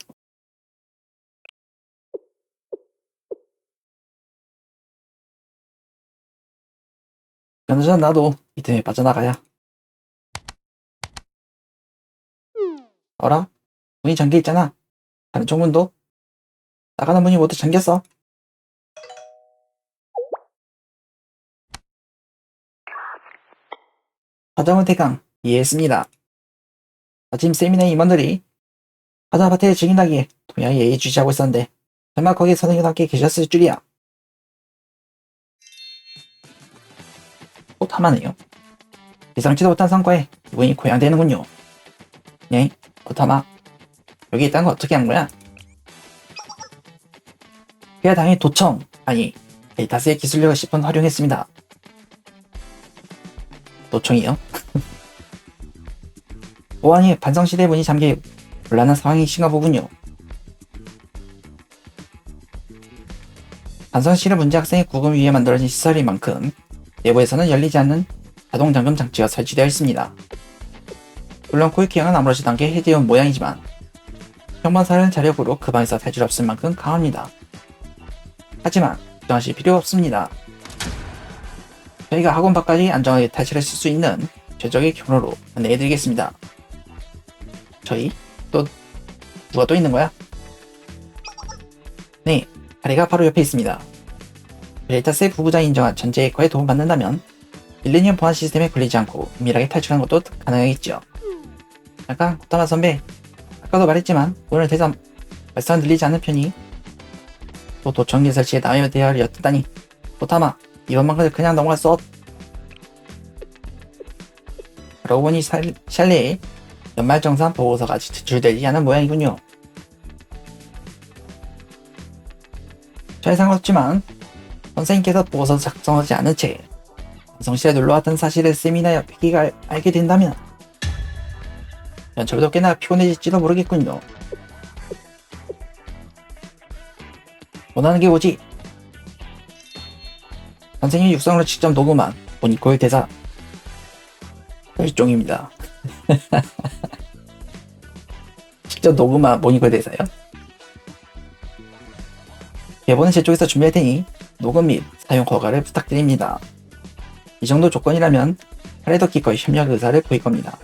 그나저나 나도 이틈에 빠져나가야. 어라? 문이 잠겨있잖아. 다른 쪽 문도? 나가는 문이 모두 잠겼어. 화장은 대강 이해했습니다. 아침 세미나 임원들이 하다못해 증인하기에 동양이 예의주시하고 있었는데 설마 거기에 선생님과 함께 계셨을 줄이야. 또 탐하네요. 예상치도 못한 성과에 기분이 고양되는군요. 네, 고타마. 여기 있다는 거 어떻게 한 거야? 그야 당연히 도청, 아니, 데이터스의 기술력을 10분 활용했습니다. 도청이요? 보안이 반성시대 문이 잠겨 곤란한 상황이신가 보군요. 반성실은 문제 학생의 구금 위에 만들어진 시설인 만큼 내부에서는 열리지 않는 자동 잠금 장치가 설치되어 있습니다. 물론 코이키형은 아무렇지 않게 해제온 모양이지만 평범사는 자력으로 그 방에서 탈출 없을 만큼 강합니다. 하지만 걱정하실 필요 없습니다. 저희가 학원 밖까지 안전하게 탈출했을 수 있는 최적의 경로로 안내해드리겠습니다. 저희? 또 누가 또 있는 거야? 네, 다리가 바로 옆에 있습니다. 벨타스의 부부장이 인정한 전제 해커에 도움받는다면 밀레니엄 보안 시스템에 걸리지 않고 은밀하게 탈출하는 것도 가능하겠죠. 잠깐, 고타마 선배. 아까도 말했지만 오늘 대사 말씀은 들리지 않는 편이 또 도청기 설치에 남의 대화를 엿듣다니. 고타마, 이번만큼은 그냥 넘어갈 수 없. 그러고 보니 샬레의 연말정산 보고서가 제출되지 않은 모양이군요. 잘 상관없지만 선생님께서 보고서 작성하지 않은 채 완성실에 놀러왔던 사실을 쌤이나 패기가 알게 된다면 연철도 꽤나 피곤해질지도 모르겠군요. 원하는 게 뭐지? 선생님이 육성으로 직접 녹음한 모니콜 대사 일종입니다. 직접 녹음한 모니콜 대사요? 대본은 제 쪽에서 준비할 테니 녹음 및 사용 허가를 부탁드립니다. 이 정도 조건이라면 하레더 키커의 협력 의사를 보일 겁니다.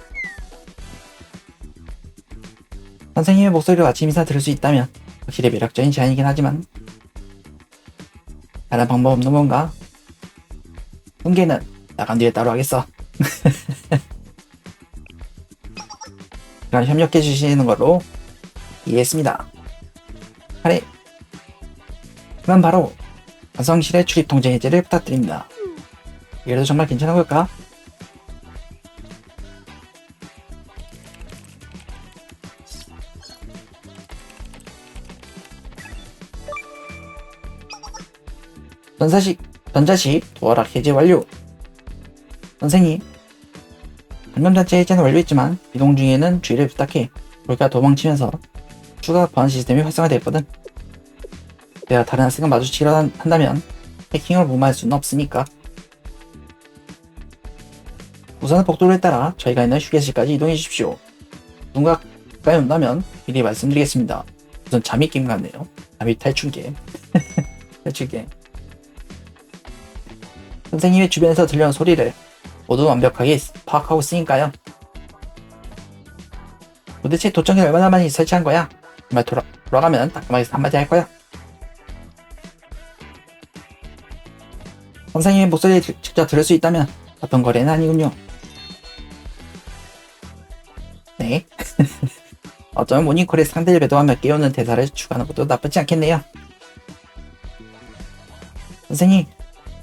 선생님의 목소리로 아침 인사 들을 수 있다면 확실히 매력적인 제안이긴 하지만 다른 방법 없는 건가? 훈계는 나간 뒤에 따로 하겠어. 그럼 협력해 주시는 걸로 이해했습니다. 하레. 그럼 바로 완성실의 출입 통제 해제를 부탁드립니다. 이래도 정말 괜찮은 걸까? 전자식 도어락 해제 완료. 선생님, 방금 전체 해제는 완료했지만 이동 중에는 주의를 부탁해. 볼까 도망치면서 추가 보안 시스템이 활성화되었거든. 내가 다른 학생과 마주치려 한다면 해킹을 무마할 수는 없으니까. 우선은 복도를 따라 저희가 있는 휴게실까지 이동해 주십시오. 누군가 가까이 온다면 미리 말씀드리겠습니다. 우선 잠입 게임 같네요. 잠입 탈출 게임. 탈출 게임. 선생님의 주변에서 들려온 소리를 모두 완벽하게 파악하고 있으니까요. 도대체 도청기 얼마나 많이 설치한 거야? 정말 돌아가면 따끔하게 한마디 할 거야. 선생님의 목소리를 직접 들을 수 있다면 어떤 거래는 아니군요. 네. 어쩌면 모닝콜에 상대를 배도하며 깨우는 대사를 추가하는 것도 나쁘지 않겠네요. 선생님,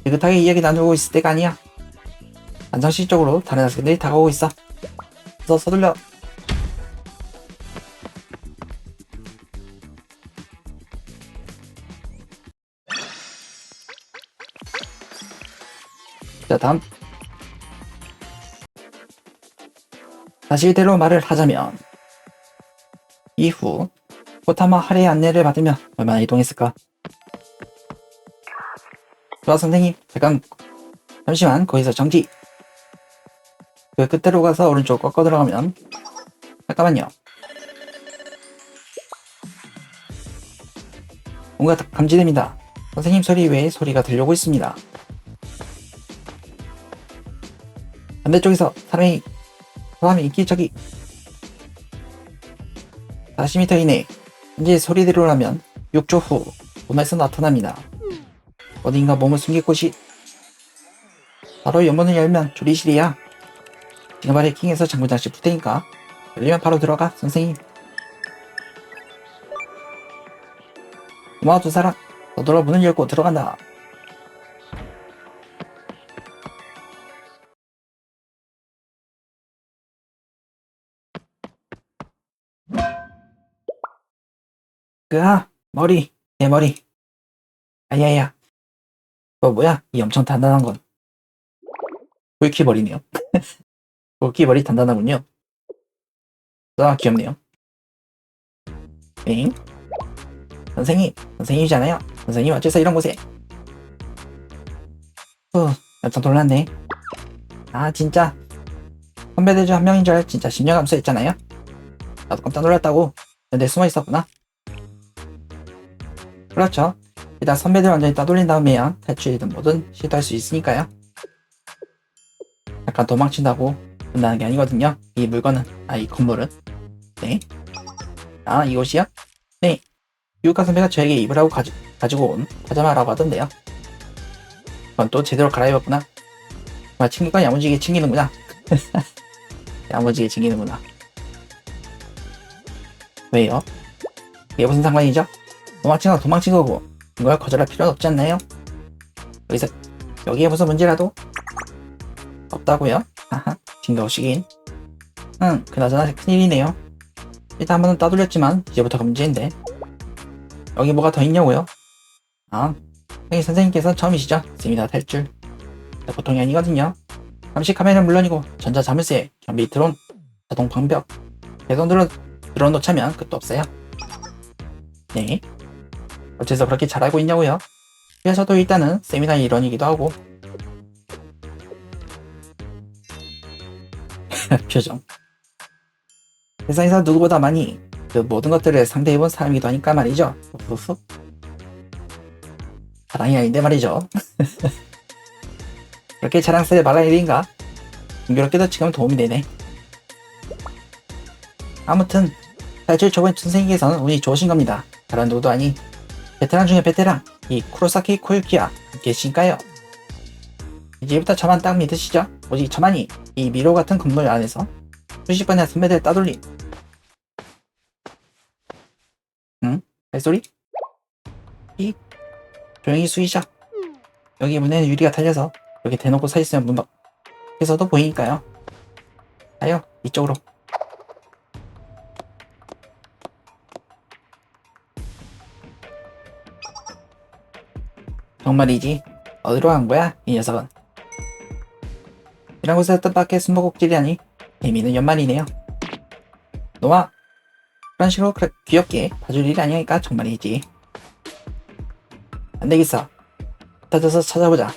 느긋하게 이야기 나누고 있을 때가 아니야. 안정실 쪽으로 다른 학생들이 다가오고 있어. 서둘러. 자, 다음. 사실대로 말을 하자면 이후 코타마 하레의 안내를 받으며 얼마나 이동했을까? 좋아, 선생님. 잠시만 거기서 정지. 그 끝으로 가서 오른쪽 꺾어 들어가면 잠깐만요. 뭔가 감지됩니다. 선생님 소리 외에 소리가 들려오고 있습니다. 반대쪽에서 사람이 인기척이 40m 이내 현재 소리대로라면 6초 후 몸에서 나타납니다. 어딘가 몸을 숨길 곳이 바로 연문을 열면 조리실이야. 지금 바로 해킹해서 장군장치 풀 테니까 열리면 바로 들어가, 선생님. 고마워 두 사람. 서둘러 문을 열고 들어간다. 머리. 내 머리. 아야야. 뭐야? 이 엄청 단단한 건. 골키 머리네요. 골키 머리 단단하군요. 귀엽네요. 엥? 선생님이잖아요. 선생님 어째서 이런 곳에? 깜짝 놀랐네. 진짜. 선배들 중 한 명인 줄 진짜 심령감수했잖아요. 나도 깜짝 놀랐다고. 근데 숨어 있었구나. 그렇죠. 일단 선배들 완전히 따돌린 다음에야 탈출이든 뭐든 시도할 수 있으니까요. 잠깐 도망친다고 끝나는 게 아니거든요. 이 물건은, 이 건물은. 네. 이곳이요? 네. 유우카 선배가 저에게 입으라고 가지고 온 파자마라고 하던데요. 그건 또 제대로 갈아입었구나. 정말 친구가 야무지게 챙기는구나. 야무지게 챙기는구나. 왜요? 이게 무슨 상관이죠? 도망친 거고 이걸 거절할 필요는 없지 않나요? 여기에 무슨 문제라도 없다고요? 하하, 징그러우시긴. 그나저나 큰일이네요. 일단 한 번은 따돌렸지만 이제부터가 문제인데. 여기 뭐가 더 있냐고요? 여기 선생님께서 처음이시죠? 쌤이다 탈출. 보통이 아니거든요. 감시 카메라는 물론이고 전자 자물쇠, 경비 드론, 자동 방벽, 배선 들어놓자면 끝도 없어요. 네. 어째서 그렇게 잘 알고 있냐고요? 그래서도 일단은 세미나 일원이기도 하고. 표정. 세상에서 누구보다 많이 그 모든 것들을 상대해본 사람이기도 하니까 말이죠. 후후. 자랑이 아닌데 말이죠. 그렇게 자랑스레 말할 일인가? 공교롭게도 지금 도움이 되네. 아무튼 탈출 초보인 선생님께서는 운이 좋으신 겁니다. 다른 누구도 아니 베테랑 중에 베테랑, 이 쿠로사키 코유키야 계신가요? 이제부터 저만 딱 믿으시죠? 오직 저만이 이 미로 같은 건물 안에서 수십 번의 선배들 따돌림. 발소리? 조용히 숙이셔. 여기 문에는 유리가 달려서 이렇게 대놓고 서있으면 문 밖에서도 보이니까요. 가요, 이쪽으로. 정말이지? 어디로 간 거야, 이 녀석은? 이런 곳에서 뜻밖의 숨바꼭질이라니 재미있는 연말이네요. 너와 그런 식으로 귀엽게 봐줄 일이 아니니까 정말이지. 안되겠어. 흩어져서 찾아보자.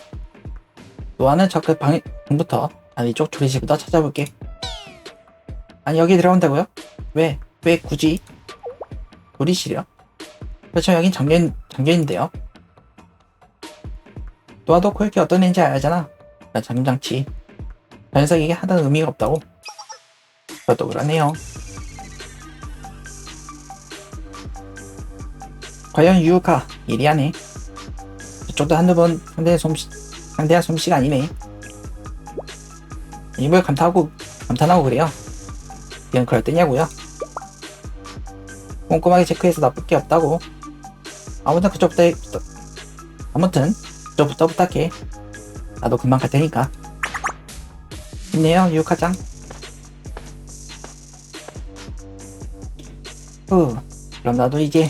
노아는 저 그 방부터 이쪽 조리실부터 찾아볼게. 여기 들어온다고요? 왜 굳이? 조리실이요? 그렇죠, 여긴 잠겨있는데요. 노아도 코이키 어떤 애인지 알잖아. 난 잠금장치. 저 녀석에게 하나는 의미가 없다고. 그것도 그러네요. 과연 유우카 예리하네. 저쪽도 한두 번 상대할 솜씨가 아니네. 이걸 감탄하고 그래요. 이건 그럴 때냐고요. 꼼꼼하게 체크해서 나쁠 게 없다고. 아무튼 그쪽부터 부탁해. 나도 금방 갈 테니까. 힘내요, 유우카짱. 그럼 나도 이제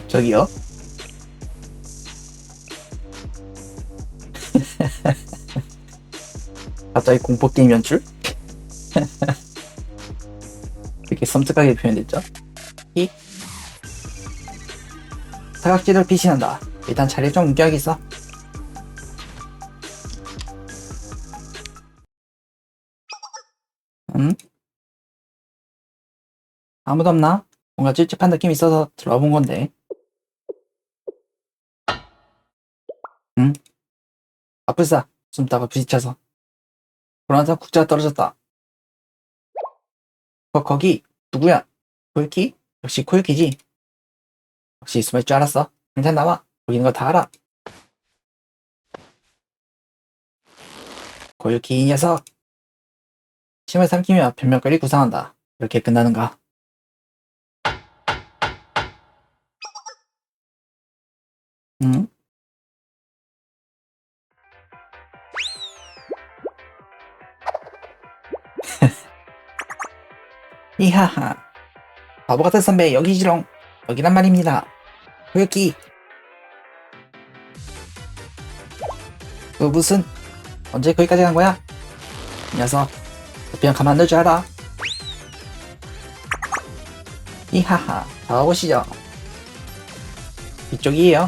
저기요. 갑자기 공포게임 연출? 이렇게 섬뜩하게 표현됐죠? 사각지대를 피신한다. 일단 자리를 좀 옮겨야겠어. 아무도 없나? 뭔가 찝찝한 느낌이 있어서 들어와 본 건데. 아플싸. 숨다가 부딪혀서. 그러나서 국자가 떨어졌다. 거기 누구야? 코유키? 역시 코유키지. 역시 숨을 줄 알았어. 괜찮 나와. 거기 있는 거 다 알아. 코유키 이 녀석. 침을 삼키며 변명거리 구상한다. 이렇게 끝나는가? 응? 이하하. 바보 같은 선배 여기지롱. 여기란 말입니다. 고혁기. 무슨 언제 거기까지 간 거야? 이 녀석. 그냥 가만 둘 줄 알아. 이하하. 다 와보시죠. 이쪽이에요.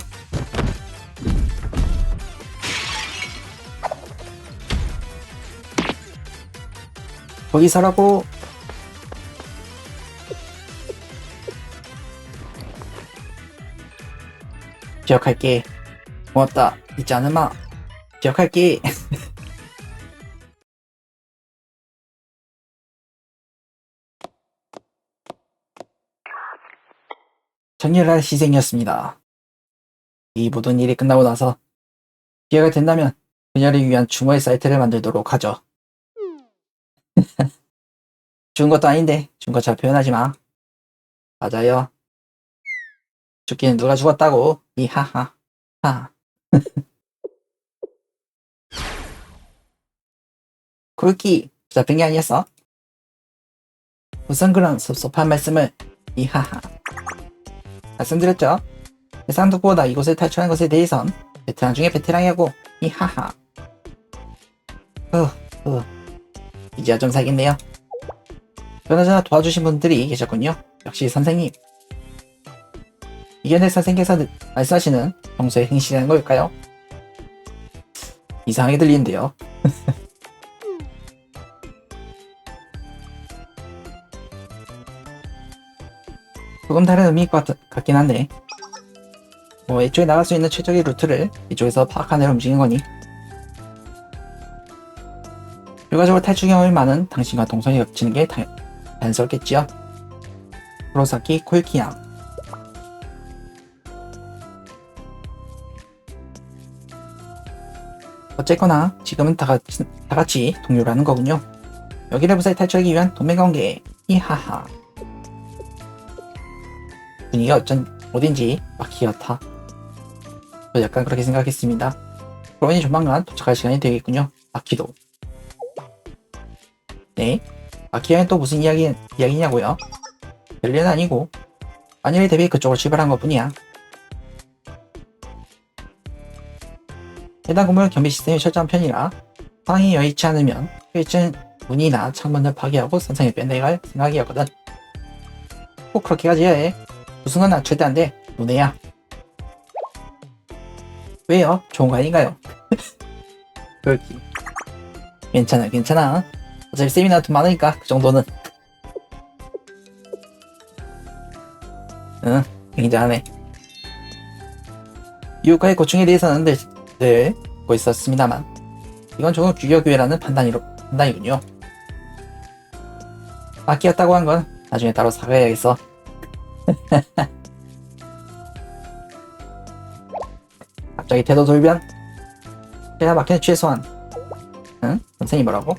거기 서라고. 기억할게. 고맙다. 잊지 않으마. 기억할게. 정렬할 희생이었습니다. 이 모든 일이 끝나고 나서 기회가 된다면 그녀를 위한 추모의 사이트를 만들도록 하죠. 죽은 것도 아닌데 죽은 것처럼 표현하지 마. 맞아요. 죽기는 누가 죽었다고. 이하하. 하. 굵기 잡힌 게 아니었어. 우선 그런 섭섭한 말씀을. 이하하. 말씀드렸죠. 해상도보다 이곳을 탈출한 것에 대해선 베테랑 중에 베테랑이라고. 이하하. 이제야 좀 살겠네요. 그나저나 도와주신 분들이 계셨군요. 역시 선생님. 이겨낼 선생님께서 말씀하시는 평소에 행실이라는 걸까요? 이상하게 들리는데요. 조금 다른 의미일 것 같긴 한데 뭐 애초에 나갈 수 있는 최적의 루트를 이쪽에서 파악하느라 움직인 거니. 결과적으로 탈출 경험이 많은 당신과 동선이 겹치는 게 자연스럽겠지요. 프로사키 콜키양. 어쨌거나 지금은 다 같이 동료라는 거군요. 여기를 무사히 탈출하기 위한 동맹관계. 이하하. 분위기가 어딘지 막히 같아. 저 약간 그렇게 생각했습니다. 그러니 조만간 도착할 시간이 되겠군요. 마키도. 네? 마키와는 또 무슨 이야기냐고요? 별일은 아니고 만일에 대비해 그쪽으로 출발한 것 뿐이야. 해당 건물 경비 시스템이 철저한 편이라 상황이 여의치 않으면 일진 문이나 창문을 파괴하고 선상에 빼내갈 생각이었거든. 꼭 그렇게까지 해야 해. 무슨 건 절대 안 돼. 눈에야. 왜요? 좋은 거 아닌가요? 그렇기. 괜찮아. 어차피 쌤이나 돈 많으니까 그 정도는. 응, 굉장하네. 유혹과의 고충에 대해서는 늘 보고 있었습니다만 이건 조금 규격교회라는 판단이군요. 바뀌었다고 한 건 나중에 따로 사과해야겠어. 갑자기 태도 돌변? 제가 막히는 최소한. 응? 선생님 뭐라고?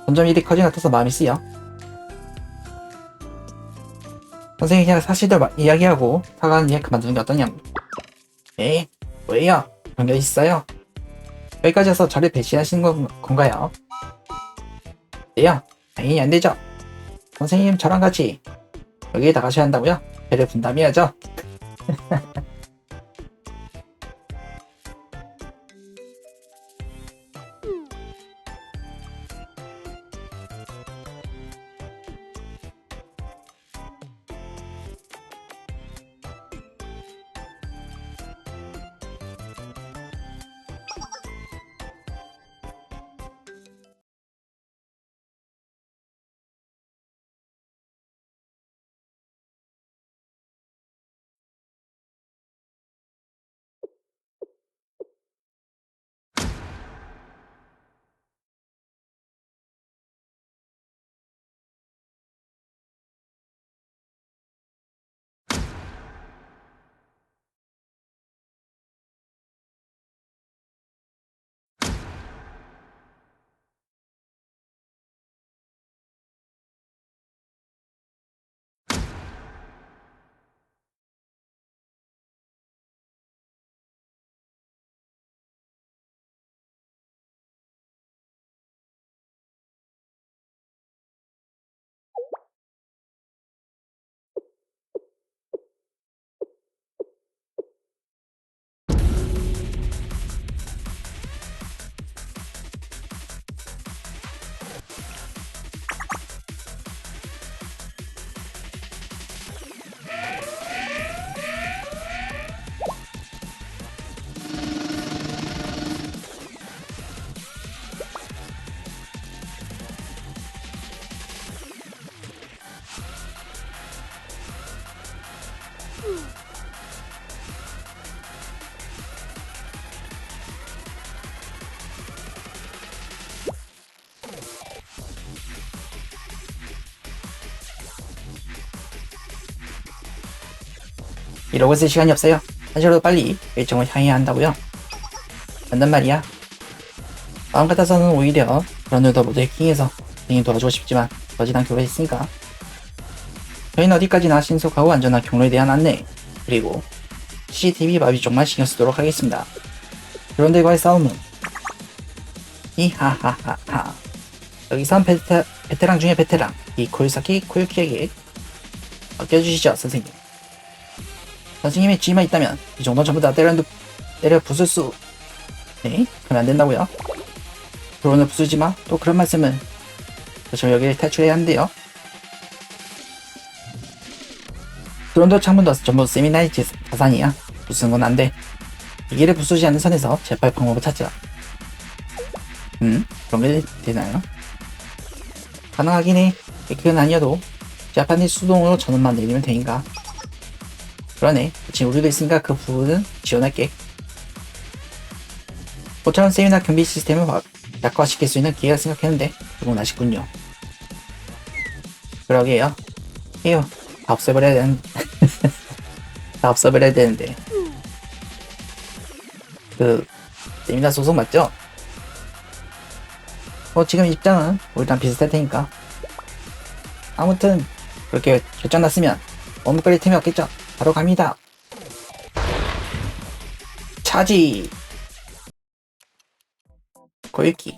점점 일이 커진 것 같아서 마음이 쓰여. 선생님이 그냥 사실대로 이야기하고 사과하는 일 그만두는 게 어떠냐고. 에이, 뭐예요? 그런 게 있어요? 여기까지 와서 저를 배신하시는 건가요? 네요, 당연히 안 되죠. 선생님 저랑 같이 여기에 나가셔야 한다고요? 배를 분담해야죠. 이러고 있을 시간이 없어요. 한시라도 빨리 일정을 향해야 한다고요. 맞는 말이야. 마음 같아서는 오히려 그런 일도 모두 해킹해서 선생님 도와주고 싶지만 거짓 않기로 했으니까. 저희는 어디까지나 신속하고 안전한 경로에 대한 안내, 그리고 CCTV 마비 쪽만 신경 쓰도록 하겠습니다. 그런데 과의 싸움은 이하하하하. 여기선 베테랑 중에 베테랑 이 코요사키 코요키에게 맡겨주시죠, 선생님. 선생님의 지위만 있다면 이 정도는 전부 다 때려 부술 수. 네? 그러면 안 된다고요? 드론을 부수지마. 또 그런 말씀은 저 여기를 탈출해야 하는데요. 드론도 창문도 전부 세미나의 자산이야. 부수는 건 안 돼. 기계를 부수지 않는 선에서 재빨 방법을 찾자. 그런 게 되나요? 가능하긴 해. 그건 아니어도 자판의 수동으로 전원만 내리면 되니까. 그러네. 지금 우리도 있으니까 그 부분은 지원할게. 모처럼 세미나 경비 시스템을 약화시킬 수 있는 기회가 생각했는데 조금 아쉽군요. 그러게요. 에휴, 다 없애버려야 되는 다 없애버려야 되는데. 그 세미나 소속 맞죠? 지금 입장은 우리랑 비슷할 테니까. 아무튼 그렇게 결정났으면 머뭇거릴 틈이 없겠죠. 바로 갑니다. 차지. 고유키.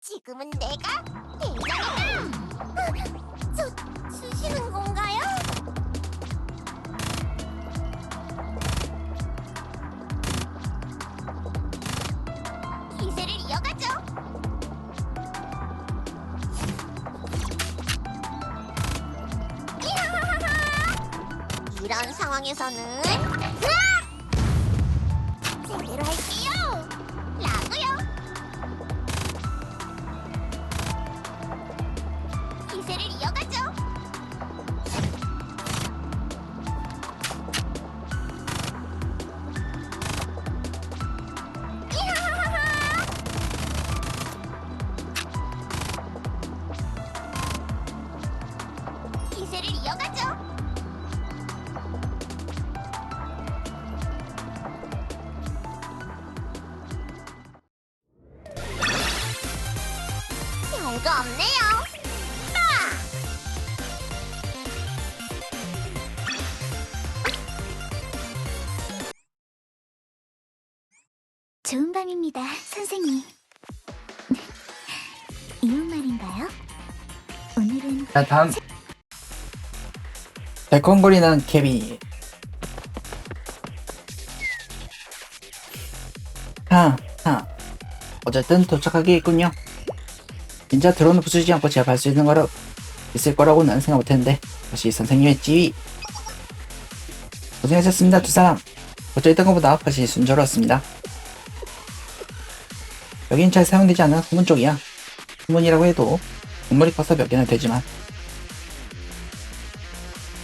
지금은 내가 대장이다. 주시는 건가요? 기세를 이어가죠. 이런 상황에서는 제대로 할게요. 라고요. 기세를 이어가죠. 기세를 이어가죠. 별거 없네요. 좋은 밤입니다, 선생님. 이혼 말인가요? 오늘은 자, 다음 달콤거리는 케빈이. 어쨌든 도착하겠군요. 진짜 드론을 부수지 않고 제압할 수 있을 거라고는 생각 못했는데 역시 선생님의 지휘. 고생하셨습니다, 두 사람. 어쩌 있던 것보다 훨씬 순조로웠습니다. 여긴 잘 사용되지 않는 후문 쪽이야. 후문이라고 해도 건물이 커서 몇 개나 되지만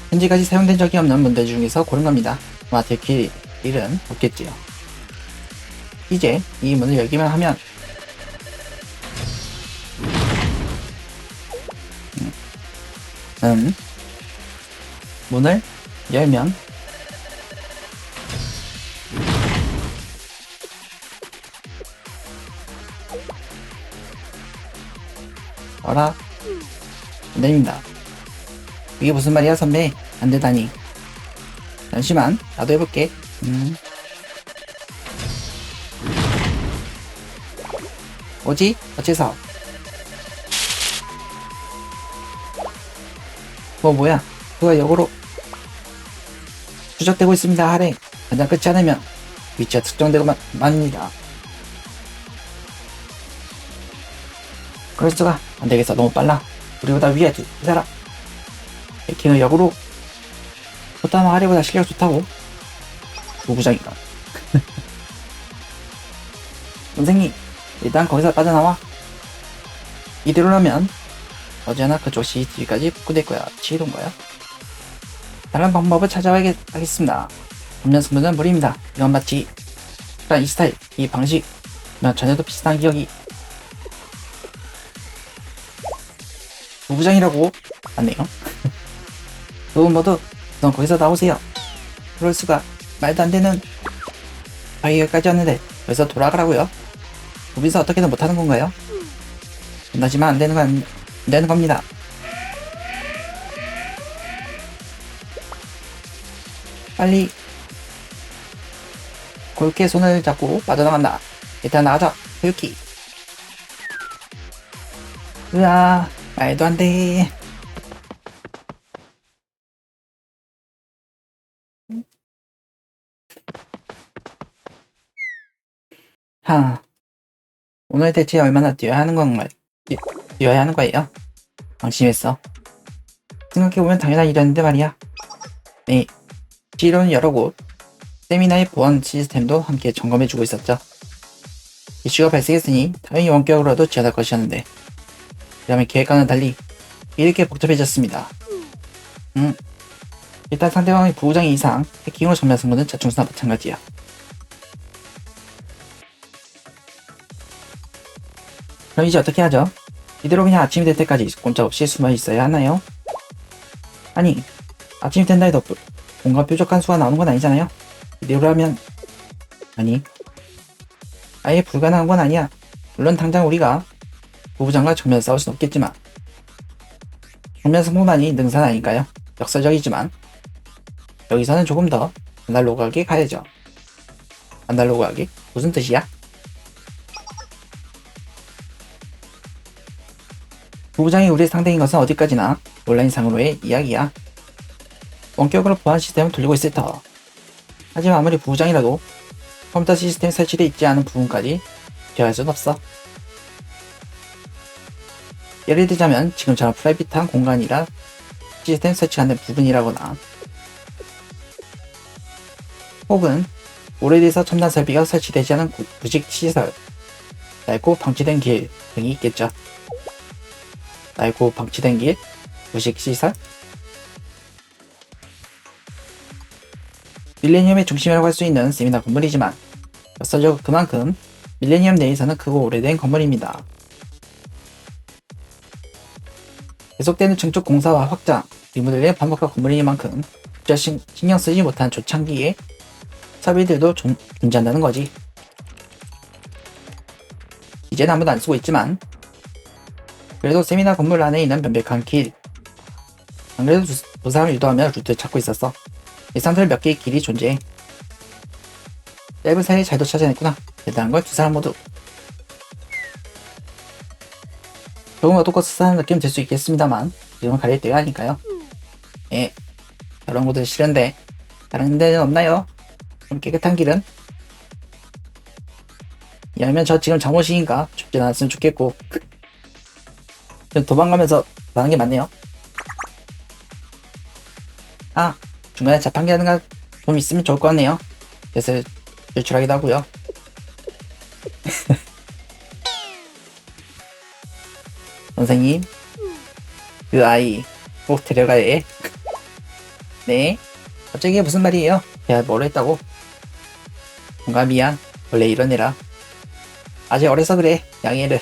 현재까지 사용된 적이 없는 문들 중에서 고른 겁니다. 아마 들킬 일은 없겠지요. 이제 이 문을 열기만 하면 문을 열면 어라? 안 됩니다. 이게 무슨 말이야, 선배? 안 되다니. 잠시만, 나도 해볼게. 뭐지? 어째서? 뭐야? 그가 역으로 추적되고 있습니다, 하래. 당장 끝이 않으면 위치가 특정되고 맙니다. 그럴 수가. 안 되겠어. 너무 빨라. 우리보다 위에 두 사람. 해킹을 역으로. 그렇다면 하리보다 실력 좋다고. 무부장인가. 선생님, 일단 거기서 빠져나와. 이대로라면 어제나 그쪽 CCTV까지 복구될 거야. 치이던 거야. 다른 방법을 찾아야겠습니다. 전면 승부는 무리입니다. 이건 마치 이 스타일, 이 방식, 전에도 비슷한 기억이. 부부장이라고 맞네요. 두 분 모두 우선 거기서 나오세요. 그럴 수가. 말도 안 되는. 여기까지 왔는데 여기서 돌아가라고요? 둘이서 어떻게든 못하는 건가요? 끝나지만 안 되는 겁니다. 빨리. 골키의 손을 잡고 빠져나간다. 일단 나가자, 골키. 으아, 말도 안 돼. 하, 오늘 대체 얼마나 뛰어야 하는 건가요? 뛰어야 하는 거예요? 방심했어. 생각해보면 당연한 일이었는데 말이야. 네, 치료는 여러 곳, 세미나의 보안 시스템도 함께 점검해주고 있었죠. 이슈가 발생했으니 당연히 원격으로도 지원할 것이었는데, 그러면 계획과는 달리 이렇게 복잡해졌습니다. 일단 상대방의 부부장이 이상, 해킹으로 전면 승부는 자충수나 마찬가지야. 그럼 이제 어떻게 하죠? 이대로 그냥 아침이 될 때까지 꼼짝없이 숨어 있어야 하나요? 아니, 아침이 된다 해도 뭔가 뾰족한 수가 나오는 건 아니잖아요? 이대로라면... 아니, 아예 불가능한 건 아니야. 물론 당장 우리가 부부장과 정면 싸울 순 없겠지만 정면 승부만이 능선 아닐까요? 역설적이지만 여기서는 조금 더 아날로그하게 가야죠. 아날로그하게? 무슨 뜻이야? 부부장이 우리의 상대인 것은 어디까지나 온라인상으로의 이야기야. 원격으로 보안 시스템을 돌리고 있을 터. 하지만 아무리 부부장이라도 컴퓨터 시스템 설치되어 있지 않은 부분까지 제어할 순 없어. 예를 들자면 지금처럼 프라이빗한 공간이라 시스템 설치가 안 된 부분이라거나, 혹은 오래돼서 첨단 설비가 설치되지 않은 구식 시설, 낡고 방치된 길 등이 있겠죠. 낡고 방치된 길, 구식 시설. 밀레니엄의 중심이라고 할 수 있는 세미나 건물이지만 역설적으로 그만큼 밀레니엄 내에서는 크고 오래된 건물입니다. 계속되는 증축 공사와 확장, 리모델링의 반복과 건물이니만큼 진짜 신경 쓰지 못한 초창기에 설비들도 존재한다는 거지. 이제는 아무도 안 쓰고 있지만 그래도 세미나 건물 안에 있는 명백한 길, 안 그래도 두 사람을 유도하며 루트를 찾고 있었어. 예상될 몇 개의 길이 존재해. 짧은 사이에 잘도 찾아냈구나. 대단한 걸 두 사람 모두. 조금 어둡고 씁쓸한 느낌 들 수 있겠습니다만 지금은 가릴 때가 아닐까요? 예, 저런 곳은 싫은데 다른 데는 없나요? 좀 깨끗한 길은? 아니면 저 지금 잠옷이니까 춥진 않았으면 좋겠고 좀 도망가면서 나는 게 맞네요. 아, 중간에 자판기 하는 거 좀 있으면 좋을 것 같네요. 그래서 제출하기도 하고요. 선생님, 그 아이 꼭 데려가야 해. 네? 갑자기 무슨 말이에요? 내가 뭐라 했다고? 뭔가 미안. 원래 이런 애라. 아직 어려서 그래. 양해를.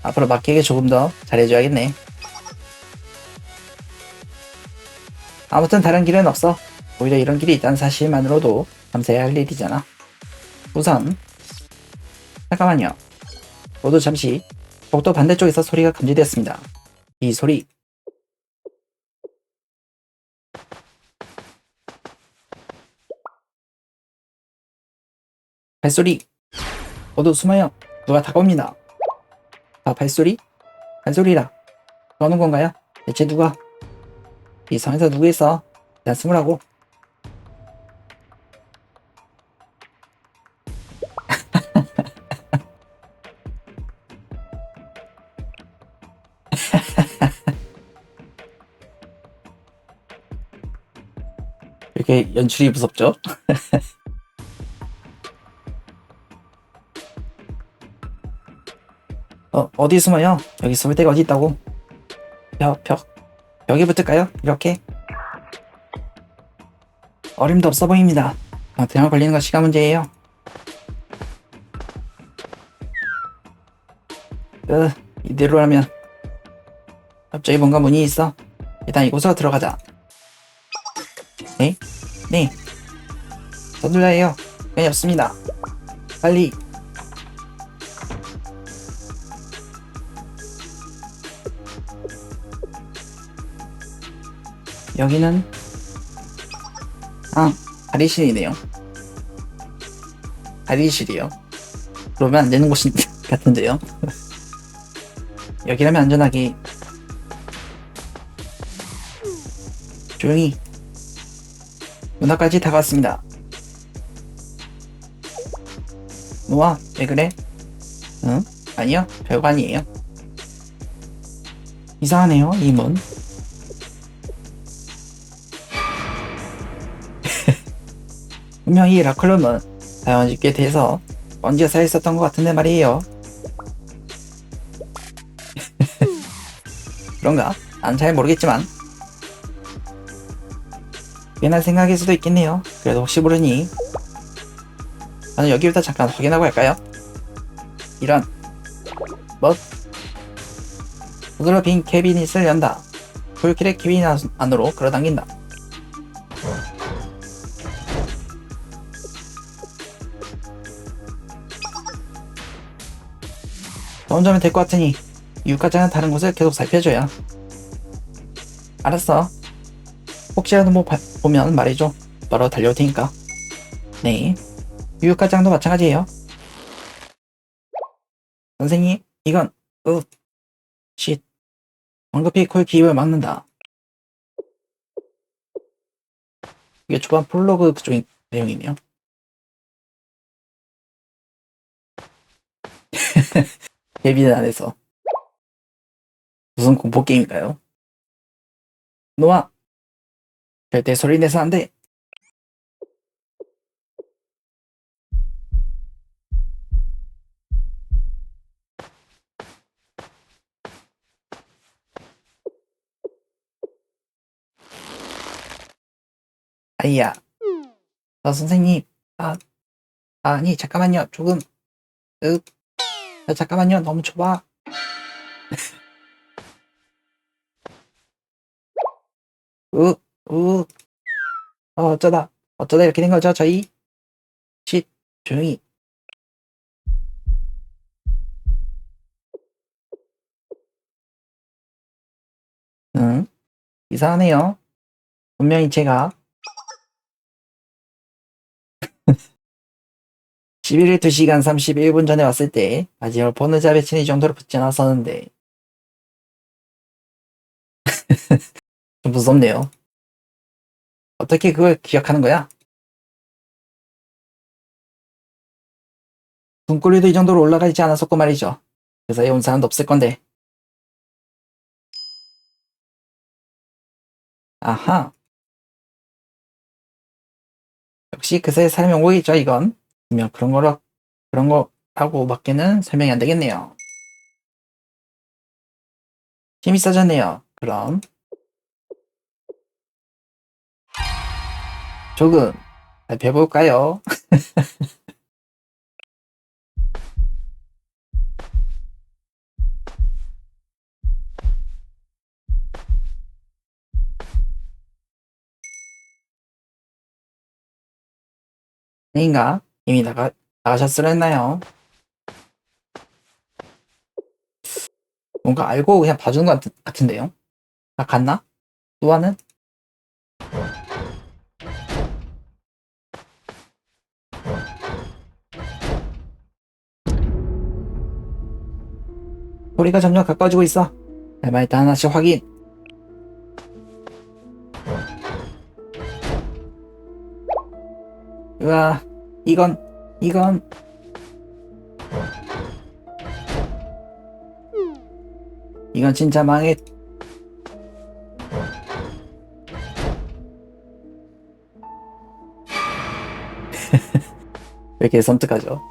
앞으로 마키에게 조금 더 잘해줘야겠네. 아무튼 다른 길은 없어. 오히려 이런 길이 있다는 사실만으로도 감사해야 할 일이잖아. 우선 잠깐만요. 모두 잠시 복도 반대쪽에서 소리가 감지되었습니다. 이 소리. 발소리. 모두 숨어요. 누가 다가옵니다. 아, 발소리? 발소리라. 그러는 건가요? 대체 누가? 이 성에서 누구 있어? 일단 숨으라고. 이렇게 연출이 무섭죠? 어디 숨어요? 여기 숨을 데가 어디 있다고? 벽에 붙을까요? 이렇게? 어림도 없어 보입니다. 대화 걸리는 건 시간 문제예요. 이대로라면 갑자기 뭔가 문이 있어. 일단 이곳으로 들어가자. 네? 네. 서둘러야 해요. 시간이 없습니다. 빨리. 여기는 발의실이네요. 발의실이요. 그러면 안 되는 곳이 같은데요. 여기라면 안전하게. 조용히. 문 앞까지 다가왔습니다. 노아, 왜 그래? 응? 아니요, 별거 아니에요. 이상하네요, 이 문. 분명히 이 라클룸은 사용집게 돼서 먼지가 쌓여있었던 것 같은데 말이에요. 그런가? 난 잘 모르겠지만 괜한 생각일 수도 있겠네요. 그래도 혹시 모르니 저는 여기부터 잠깐 확인하고 할까요? 이런 손으로 빈 캐비닛을 연다. 불길의 캐비닛 안으로 끌어당긴다. 저 혼자면 될 것 같으니 이유까지는 다른 곳을 계속 살펴줘요. 알았어. 혹시라도 뭐 보면 말해줘. 바로 달려올 테니까. 네. 유효과장도 마찬가지예요. 선생님, 이건 쉿. 황급히 콜 기입을 막는다. 이게 초반 프롤로그 그쪽인 내용이네요. 데뷔는 안에서 무슨 공포 게임인가요? 노아, 절대 소리 내서 안 돼. 아이야, 선생님, 아니 잠깐만요, 조금, 잠깐만요, 너무 좁아. 으, 으, 어쩌다 이렇게 된 거죠, 저희? 쉿, 조용히. 응, 이상하네요. 분명히 제가 11일 2시간 31분 전에 왔을 때 마지막 보느자 배치는 이 정도로 붙지 않았었는데 좀 무섭네요. 어떻게 그걸 기억하는 거야? 눈꼬리도 이 정도로 올라가 있지 않았었고 말이죠. 그 사이에 온 사람도 없을 건데. 아하. 역시 그 사이에 사람이 온 거겠죠, 이건. 분명 그런 거라고 밖에는 설명이 안 되겠네요. 힘이 써졌네요. 그럼 조금 살펴볼까요? 아닌가? 이미 나가셨으려 했나요? 뭔가 알고 그냥 봐주는 것 같은데요? 갔나? 또하는? 소리가 점점 가까워지고 있어. 말 일단 하나씩 확인. 으아, 이건 진짜 망했. 왜 이렇게 섬뜩하죠?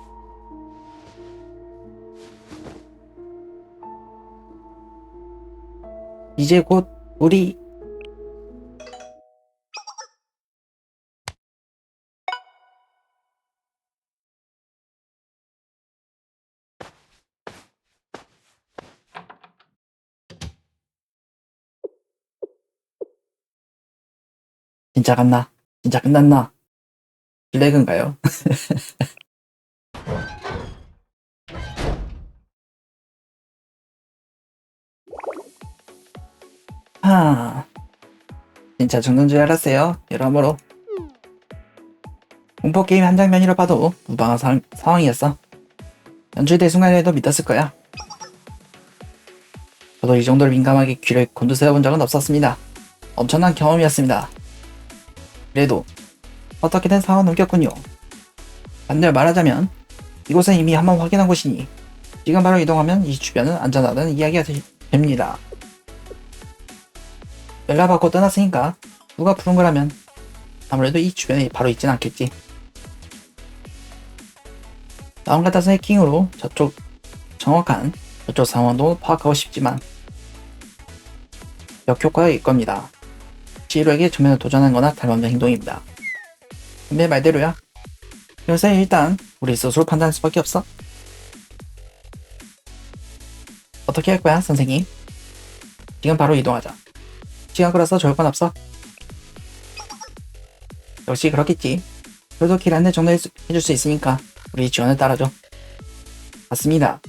이제 곧 우리 진짜 갔나? 진짜 끝났나? 블랙인가요? 하, 진짜 죽는 줄 알았어요. 여러모로 공포게임 한 장면으로 봐도 무방한 상황이었어. 연출될 순간에도 믿었을 거야. 저도 이 정도로 민감하게 귀를 곤두세워 본 적은 없었습니다. 엄청난 경험이었습니다. 그래도 어떻게든 상황을 넘겼군요. 반대로 말하자면 이곳은 이미 한번 확인한 곳이니 지금 바로 이동하면 이 주변은 안전하다는 이야기가 됩니다. 연락받고 떠났으니까 누가 부른 거라면 아무래도 이 주변에 바로 있진 않겠지. 마음 같아서 해킹으로 정확한 저쪽 상황도 파악하고 싶지만 역효과일 겁니다. 지루에게 전면을 도전한 거나 다름없는 행동입니다. 근데 말대로야. 그래서 일단 우리 스스로 판단할 수밖에 없어. 어떻게 할 거야, 선생님? 지금 바로 이동하자. 시간 끌어서 좋을 건 없어. 역시 그렇겠지. 그래도 길 안내 정도 해줄 수 있으니까 우리 지원을 따라줘. 맞습니다.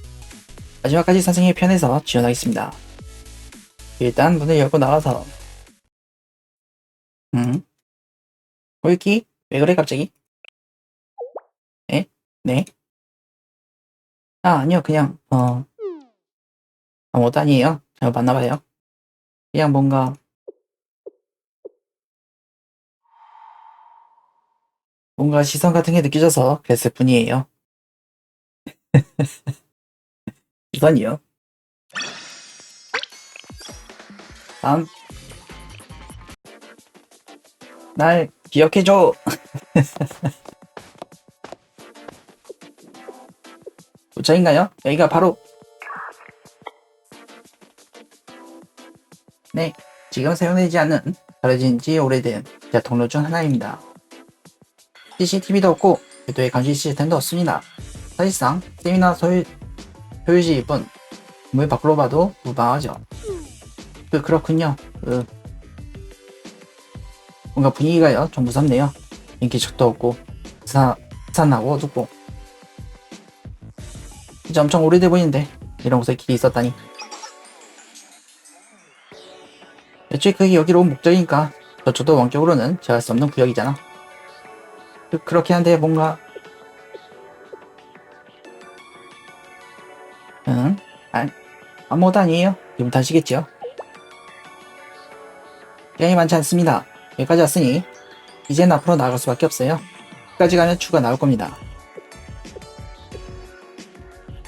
마지막까지 선생님의 편에서 지원하겠습니다. 일단 문을 열고 나와서 홀키? 왜 그래 갑자기? 에? 네? 아니요 그냥 아무것도 아니에요. 잘못 봤나봐요. 그냥 뭔가 시선 같은 게 느껴져서 그랬을 뿐이에요. 시선이요? 다음 날 기억해줘. 도착인가요? 여기가 바로 네, 지금 사용되지 않는 버려진 지 오래된 지하 통로 중 하나입니다. CCTV도 없고 별도의 감시 시스템도 없습니다. 사실상 세미나 소유지일 뿐 물 밖으로 봐도 무방하죠. 그렇군요. 뭔가 분위기가요 좀 무섭네요. 인기척도 없고 스산하고 어둡고 이제 엄청 오래돼 보이는데 이런 곳에 길이 있었다니. 애초에 그게 여기로 온 목적이니까 저쪽도 원격으로는 제어할 수 없는 구역이잖아. 그렇긴 한데 뭔가 아무것도 아니에요. 기분 탓이겠지요. 시간이 많지 않습니다. 여기까지 왔으니 이젠 앞으로 나아갈 수밖에 없어요. 끝까지 가면 추가 나올 겁니다.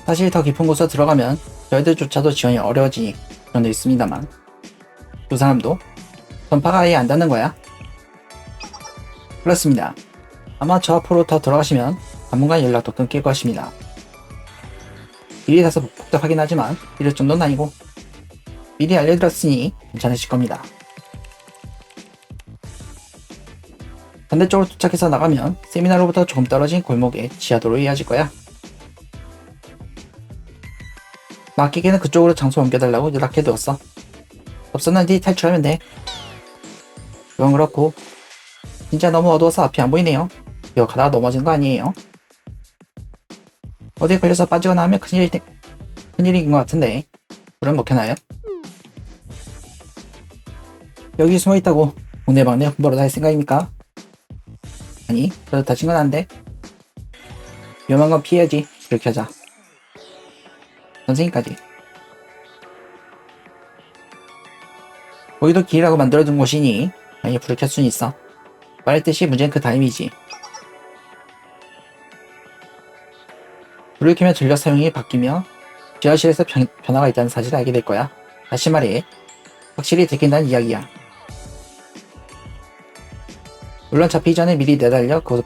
사실 더 깊은 곳으로 들어가면 저희들조차도 지원이 어려워지니 그런 데 있습니다만 두 사람도 전파가 아예 안 닿는 거야? 그렇습니다. 아마 저 앞으로 더 들어가시면 당분간 연락도 끊길 것입니다. 일이 다소 복잡하긴 하지만 이럴 정도는 아니고 미리 알려드렸으니 괜찮으실 겁니다. 반대쪽으로 도착해서 나가면 세미나로부터 조금 떨어진 골목에 지하도로 이어질 거야. 마키에게는 그쪽으로 장소 옮겨달라고 연락해두었어. 접선한 뒤 탈출하면 돼. 그건 그렇고 진짜 너무 어두워서 앞이 안 보이네요. 이거 가다가 넘어진 거 아니에요? 어디에 걸려서 빠지거나 하면 큰일인 것 같은데 불은 못 켜나요? 여기 숨어있다고 동네방네 홍보를 할 생각입니까? 아니 그래도 다친 건 안 돼. 위험한 건 피해야지. 그렇게 하자. 선생님까지. 거기도 길이라고 만들어둔 곳이니 당연히 불을 켤 수는 있어. 말했듯이 문제는 그 다음이지. 불을 켜면 전력 사용이 바뀌며 지하실에서 변화가 있다는 사실을 알게 될 거야. 다시 말해 확실히 들킨다는 이야기야. 물론 잡히기 전에 미리 내달려 거기서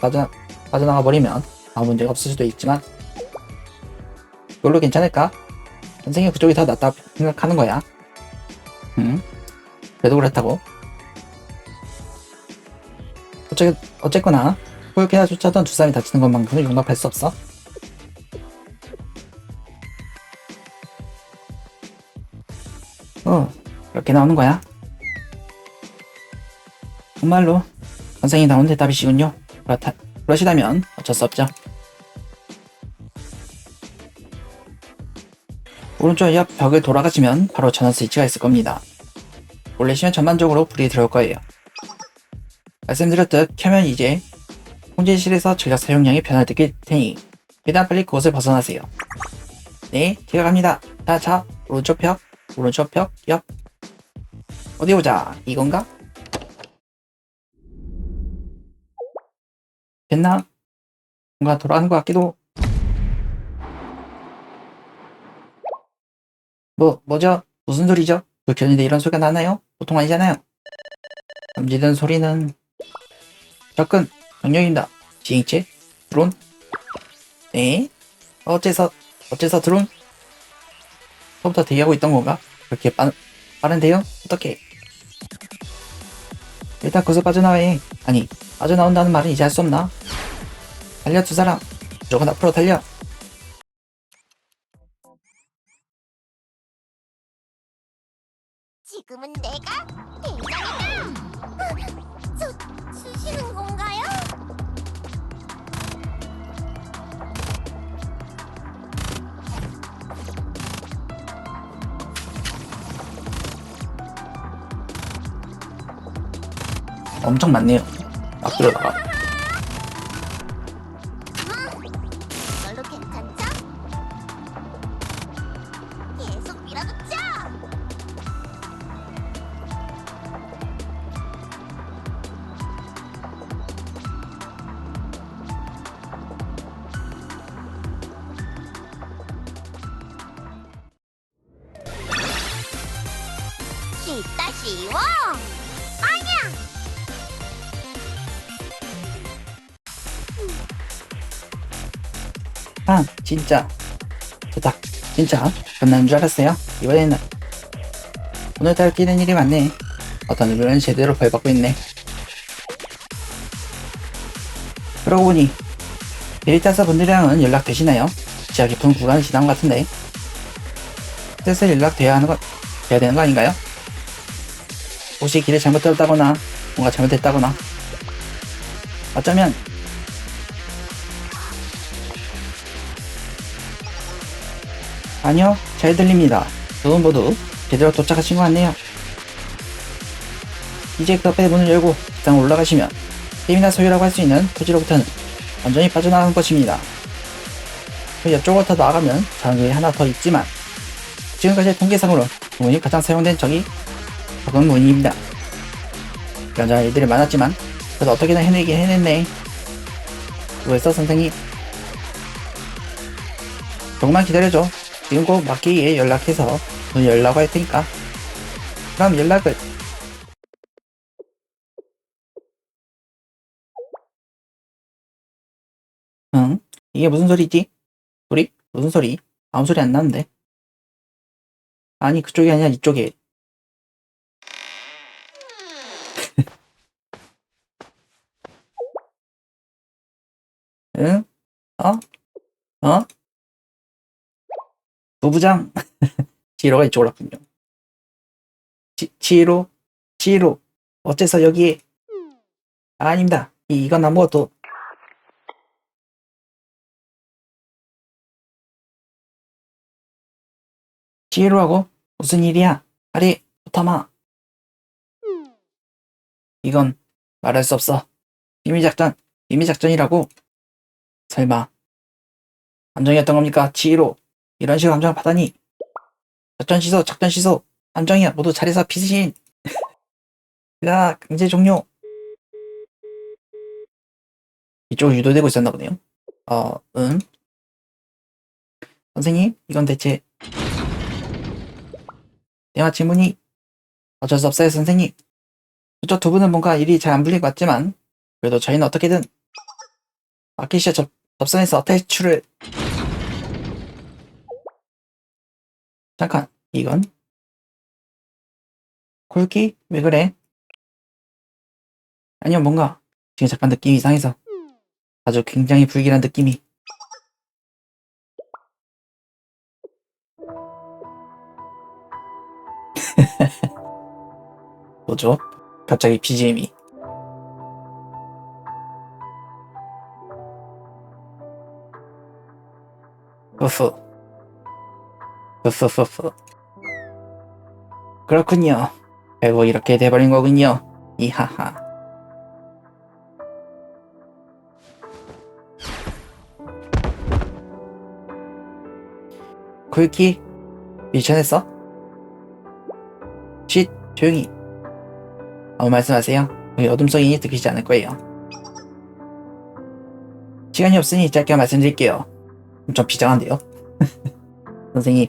빠져나가 버리면 아무 문제가 없을 수도 있지만 그걸로 괜찮을까? 선생님 그쪽이 더 낫다 생각하는 거야. 응? 그래도 그렇다고. 어쨌거나 그렇게나 쫓아던 두 사람이 다치는 것만큼은 용납할 수 없어. 그렇게 나오는 거야. 정말로 선생이 나온 대답이시군요. 그러시다면 어쩔 수 없죠. 오른쪽 옆 벽을 돌아가시면 바로 전원 스위치가 있을 겁니다. 올리시면 전반적으로 불이 들어올 거예요. 말씀드렸듯 켜면 이제 통제실에서 전력 사용량이 변화될 테니 최대한 빨리 그곳을 벗어나세요. 네, 제가 갑니다. 자, 오른쪽 벽 옆. 어디 보자. 이건가? 됐나? 뭔가 돌아가는 것 같기도. 뭐죠? 무슨 소리죠? 불켰는데 이런 소리가 나나요? 보통 아니잖아요. 감지된 소리는 접근 명령입니다. 지행체 드론. 네. 어째서 드론? 처음부터 대기하고 있던 건가? 그렇게 빠른데요? 어떻게? 일단 그것을 빠져나와야. 아니, 빠져나온다는 말은 이제 할 수 없나? 달려 두 사람. 무조건 앞으로 달려. 지금은 내가 대장이다. 쑤시는 건가요? 엄청 많네요. 막 들어다가. 이걸로 괜찮죠? 계속 밀어붙여. 쉽다 쉬워. 아니야. 진짜. 좋다. 진짜. 끝나는 줄 알았어요. 이번에는. 오늘따라 뛰는 일이 많네. 어떤 일은 제대로 벌받고 있네. 그러고 보니 데이터사 분들이랑은 연락되시나요? 지하 깊은 구간을 지난 것 같은데. 슬슬 연락돼야 되는 거 아닌가요? 혹시 길을 잘못 들었다거나 뭔가 잘못됐다거나 어쩌면 아니요, 잘 들립니다. 두 분 모두 제대로 도착하신 것 같네요. 이제 그 앞에 문을 열고 옥상 올라가시면 게임이나 소유라고 할 수 있는 토지로부터는 완전히 빠져나가는 것입니다. 그 옆쪽으로 더 나아가면 장벽이 하나 더 있지만 지금까지의 통계상으로 그 문이 가장 사용된 적은 문입니다. 이런저런 일들이 많았지만 그래도 어떻게든 해내긴 해냈네. 수고했어 선생님. 조금만 기다려줘. 지금 꼭 마키에 연락해서 문 열라고 할 테니까. 그럼 연락을. 응? 이게 무슨 소리지? 소리? 무슨 소리? 아무 소리 안 나는데. 아니 그쪽이 아니라 이쪽에. 응? 어? 어? 부부장. 지로가 이쪽으로 왔군요. 지로? 어째서 여기에? 아닙니다. 이건 아무것도. 지로하고 무슨 일이야? 아리, 부타마. 이건 말할 수 없어. 비밀작전이라고. 설마 함정이었던 겁니까? 지로. 이런 식으로 함정을 받다니. 작전 취소. 함정이야. 모두 자리에서 피신. 야, 강제 종료. 이쪽으로 유도되고 있었나 보네요. 응? 선생님, 이건 대체. 대화 질문이. 어쩔 수 없어요, 선생님. 저쪽 두 분은 뭔가 일이 잘 안 풀릴 것 같지만, 그래도 저희는 어떻게든 마키시아 접선에서 탈출을. 잠깐, 이건 굴기? 왜 그래? 아니요, 뭔가 지금 잠깐 느낌이 이상해서. 아주 굉장히 불길한 느낌이. 뭐죠? 갑자기 BGM이. 후후. 후후후후. 그렇군요. 결국 이렇게 돼버린 거군요. 이하하. 굴기? 미션했어? 쉿, 조용히. 아무 말씀하세요. 우리 어둠성이 들키지 않을 거예요. 시간이 없으니 짧게 말씀드릴게요. 좀 비장한데요? 선생님.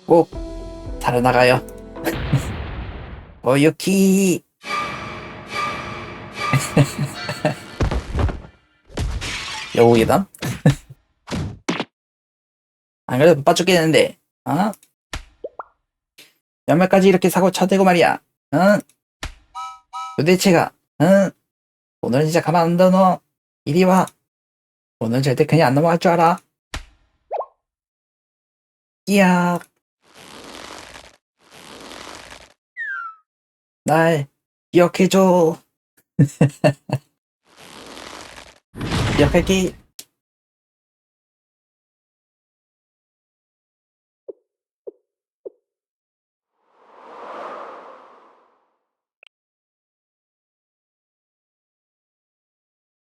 꼭 살아나가요. 오유키. 여우기담? 안 그래도 바빠 죽겠는데, 어? 연말까지 이렇게 사고 쳐대고 말이야, 응? 도대체가, 응? 오늘은 진짜 가만 안 둬, 너. 이리 와. 오늘 절대 그냥 안 넘어갈 줄 알아. 이야. 날 기억해줘. 기억할게.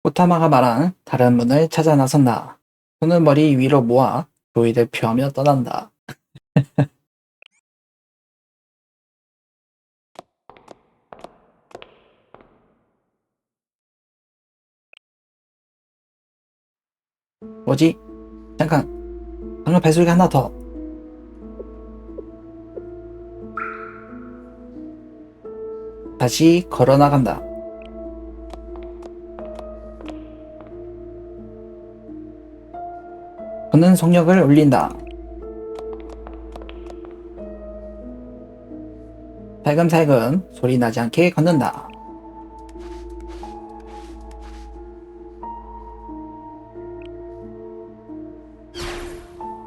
오타마가 말한 다른 문을 찾아 나선다. 손을 머리 위로 모아 조이를 펴하며 떠난다. 뭐지? 잠깐. 방금 벨소리가 하나 더. 다시 걸어 나간다. 그는 속력을 올린다. 살금살금 소리 나지 않게 걷는다.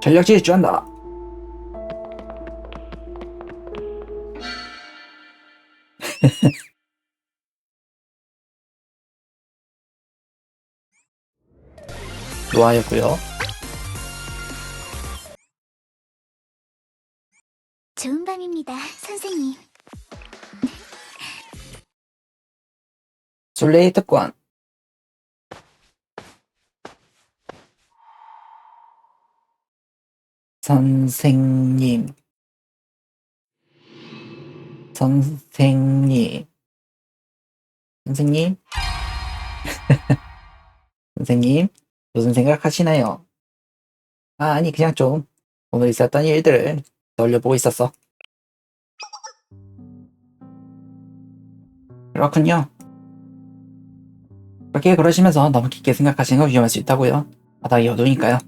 전력 질주한다. 노아였고요. 좋은 밤입니다, 선생님. 술래의 특권. 선생님. 선생님. 선생님. 선생님. 무슨 생각하시나요? 아니, 그냥 좀 오늘 있었던 일들을 떠올려보고 있었어. 그렇군요. 그렇게 그러시면서 너무 깊게 생각하시는 건 위험할 수 있다고요. 바닥이 어두우니까요.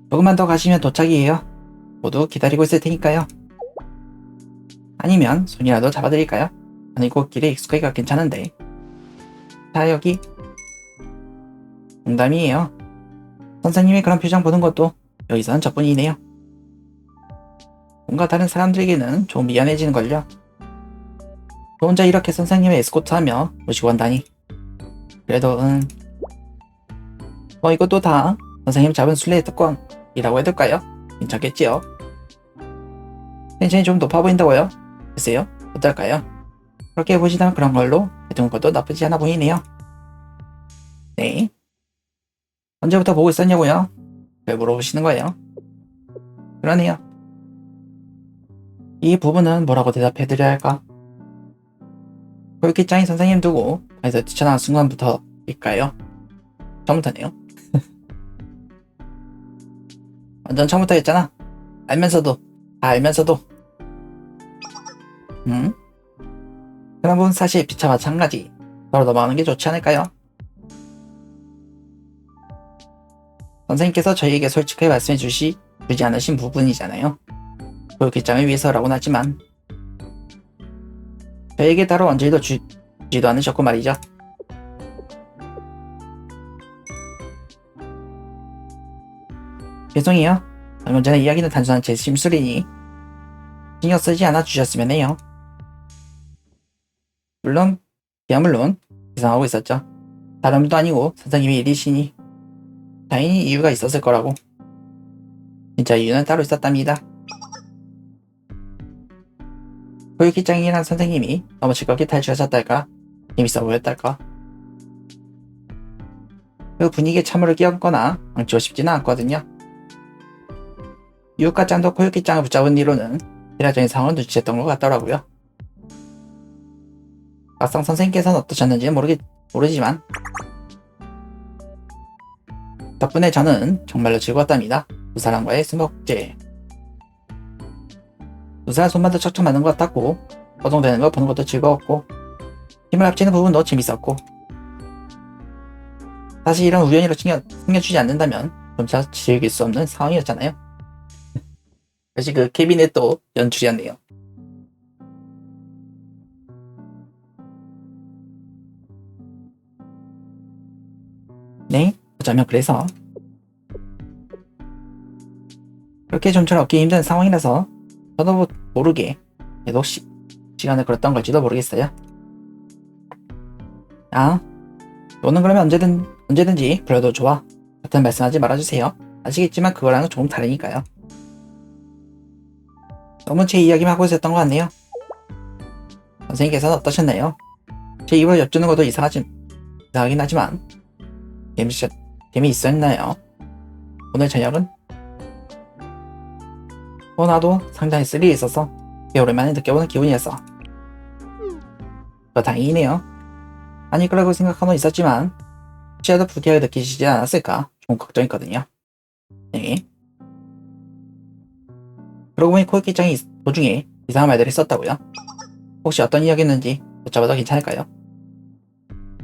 조금만 더 가시면 도착이에요. 모두 기다리고 있을 테니까요. 아니면 손이라도 잡아드릴까요? 저는 꽃길에 익숙하기가 괜찮은데. 자, 여기. 농담이에요. 선생님이 그런 표정 보는 것도 여기서는 저뿐이네요. 뭔가 다른 사람들에게는 좀 미안해지는걸요. 저 혼자 이렇게 선생님의 에스코트하며 모시고 간다니. 그래도 뭐 이것도 다 선생님 잡은 술래의 특권이라고 해둘까요? 괜찮겠지요? 텐션이 좀 높아 보인다고요? 글쎄요, 어떨까요? 그렇게 보시다면 그런 걸로 해두는 것도 나쁘지 않아 보이네요. 네. 언제부터 보고 있었냐고요? 왜 물어보시는 거예요? 그러네요. 이 부분은 뭐라고 대답해드려야 할까? 골키짱이 선생님 두고 방에서 뛰쳐나온 순간부터일까요? 처음부터네요. 완전 처음부터였잖아. 알면서도, 다 알면서도. 그런 부분 사실 피차 마찬가지. 바로 넘어가는 게 좋지 않을까요? 선생님께서 저희에게 솔직하게 말씀해 주시 주지 않으신 부분이잖아요. 교육기장을 위해서라고는 하지만 저에게 따로 언제도 주지도 않으셨고 말이죠. 죄송해요. 방금 전에 이야기는 단순한 제 심술이니 신경 쓰지 않아 주셨으면 해요. 물론 예상하고 있었죠. 다른 분도 아니고 선생님이 일이시니 당연히 이유가 있었을 거라고. 진짜 이유는 따로 있었답니다. 교육기장이란 선생님이 너무 즐겁게 탈출하셨달까, 재밌어 보였달까. 그 분위기에 참으로 끼얹거나 엉치고 싶지는 않거든요. 유혹과장도 교육기장을 붙잡은 이로는 대략적인 상황을 눈치챘던 것 같더라고요. 막상 선생님께서는 어떠셨는지는 모르지만 덕분에 저는 정말로 즐거웠답니다. 두 사람과의 숨바꼭질. 두 사람 손만도 척척 맞는 것 같았고 허송되는 거 보는 것도 즐거웠고 힘을 합치는 부분도 재밌었고 사실 이런 우연히로 챙겨주지 않는다면 점차 즐길 수 없는 상황이었잖아요. 역시 그 케빈의 또 연출이었네요. 네, 어쩌면 그래서 그렇게 좀처럼 얻기 힘든 상황이라서 저도 모르게 계속 시간을 끌었던 걸지도 모르겠어요. 아, 너는 그러면 언제든지 불러도 좋아. 같은 말씀하지 말아주세요. 아시겠지만 그거랑은 조금 다르니까요. 너무 제 이야기만 하고 있었던 것 같네요. 선생님께서는 어떠셨나요? 제 입을 엿주는 것도 이상하긴 하지만 재미있었나요? 오늘 저녁은? 나도 상당히 스릴이 있어서 꽤 오랜만에 느껴보는 기분이었어. 다행이네요. 아니 그러고 생각하고는 있었지만 혹시라도 불쾌하게 느끼시지 않았을까 좀 걱정했거든요. 네. 그러고 보니 코익기장이 도중에 이상한 말들을 썼다고요? 혹시 어떤 이야기였는지 여쭤봐도 괜찮을까요?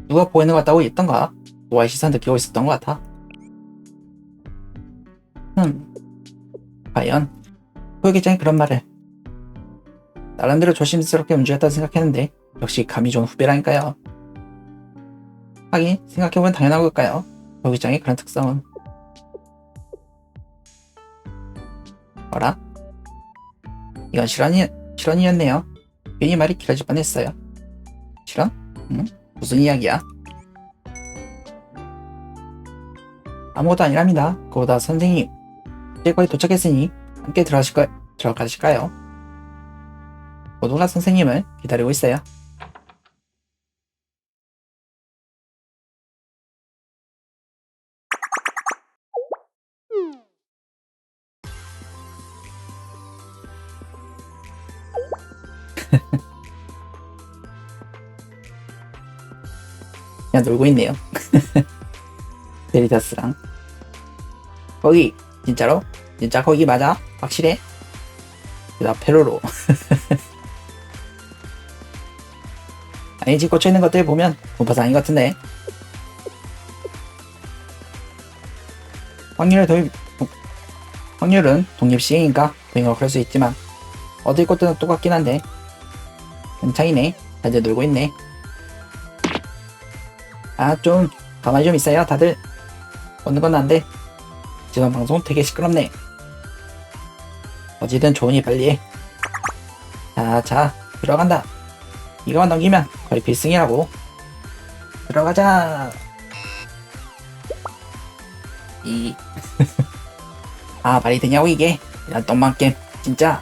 누가 보이는 것 같다고 했던가? 노아의 시선 느끼고 있었던 것 같아. 과연 코익기장이 그런 말을 나름대로 조심스럽게 움직였다고 생각했는데 역시 감이 좋은 후배라니까요. 하긴 생각해보면 당연한 걸까요? 코익기장의 그런 특성은. 어라? 이건 실언이었네요. 괜히 말이 길어질 뻔했어요. 실언? 무슨 이야기야? 아무것도 아니랍니다. 그보다 선생님, 이제 거의 도착했으니 함께 들어가실까요? 모두가 선생님을 기다리고 있어요. 그냥 놀고 있네요. 베리타스랑. 거기 진짜로? 진짜 거기 맞아? 확실해? 나 페로로. 아니지, 꽂혀있는 것들 보면 공파사 아닌 것 같은데. 확률은 독립시행이니까 보잉어 그럴 수 있지만 어딜 꽂든 똑같긴 한데 괜찮이네. 다들 놀고 있네. 좀 가만히 좀 있어요 다들. 오는 건 안돼. 지금 방송 되게 시끄럽네. 어찌든 좋으니 빨리 해. 자 들어간다. 이거만 넘기면 거의 필승이라고. 들어가자. 말이 되냐고 이게. 이런 똥망 게임 진짜.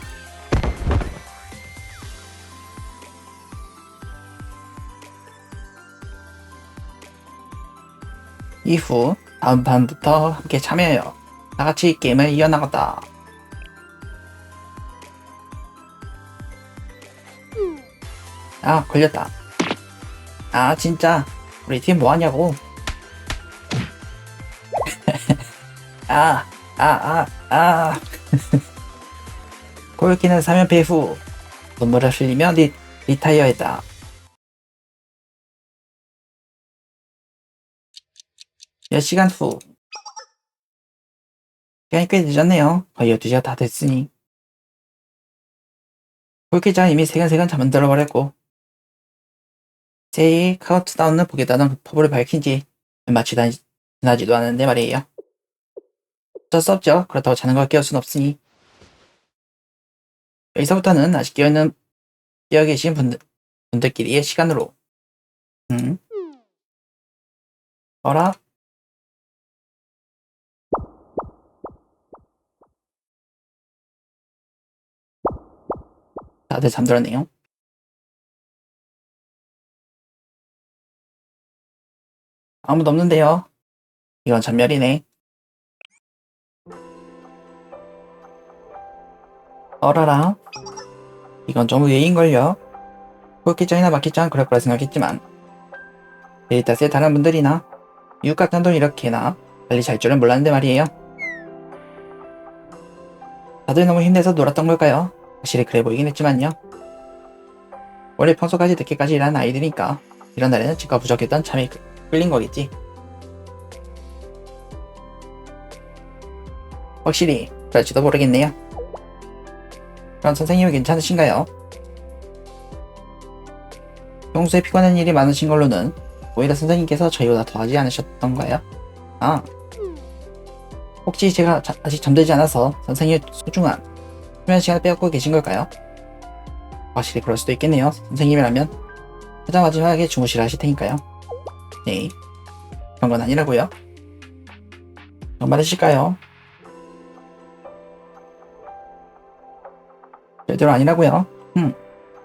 이후 다음 판부터 함께 참여해요. 다같이 게임을 이어나갔다. 걸렸다. 진짜 우리 팀 뭐하냐고. 골키는 3연패 후 눈물을 흘리며 리타이어했다. 몇 시간 후 시간이 꽤 늦었네요. 거의 12시가 다 됐으니. 홀기장은 이미 세간세간 잠은 들어버렸고 새해 카운트다운을 보겠다는 포부를 밝힌 지 얼마 지나지도 않았는데 말이에요. 어쩔 수 없죠. 그렇다고 자는 걸 깨울 순 없으니. 여기서부터는 아직 깨어 계신 분들끼리의 시간으로. 어라? 다들 잠들었네요. 아무도 없는데요. 이건 전멸이네. 어라라. 이건 좀 의외인걸요. 홀기장이나 마키장 그럴 거라 생각했지만 데이터스의 다른 분들이나 미국 같은 돈 이렇게나 빨리 잘 줄은 몰랐는데 말이에요. 다들 너무 힘내서 놀았던 걸까요? 확실히 그래 보이긴 했지만요. 원래 평소까지 늦게까지 일하는 아이들이니까 이런 날에는 치과 부족했던 잠이 끌린 거겠지. 확실히 그럴지도 모르겠네요. 그럼 선생님은 괜찮으신가요? 평소에 피곤한 일이 많으신 걸로는 오히려 선생님께서 저희보다 더하지 않으셨던가요? 아, 혹시 제가 아직 잠들지 않아서 선생님의 소중한 수면 시간을 빼앗고 계신 걸까요? 확실히 그럴 수도 있겠네요. 선생님이라면 가장 마지막에 주무시라 하실 테니까요. 네, 그런 건 아니라고요. 정말이실까요? 절대로 아니라고요.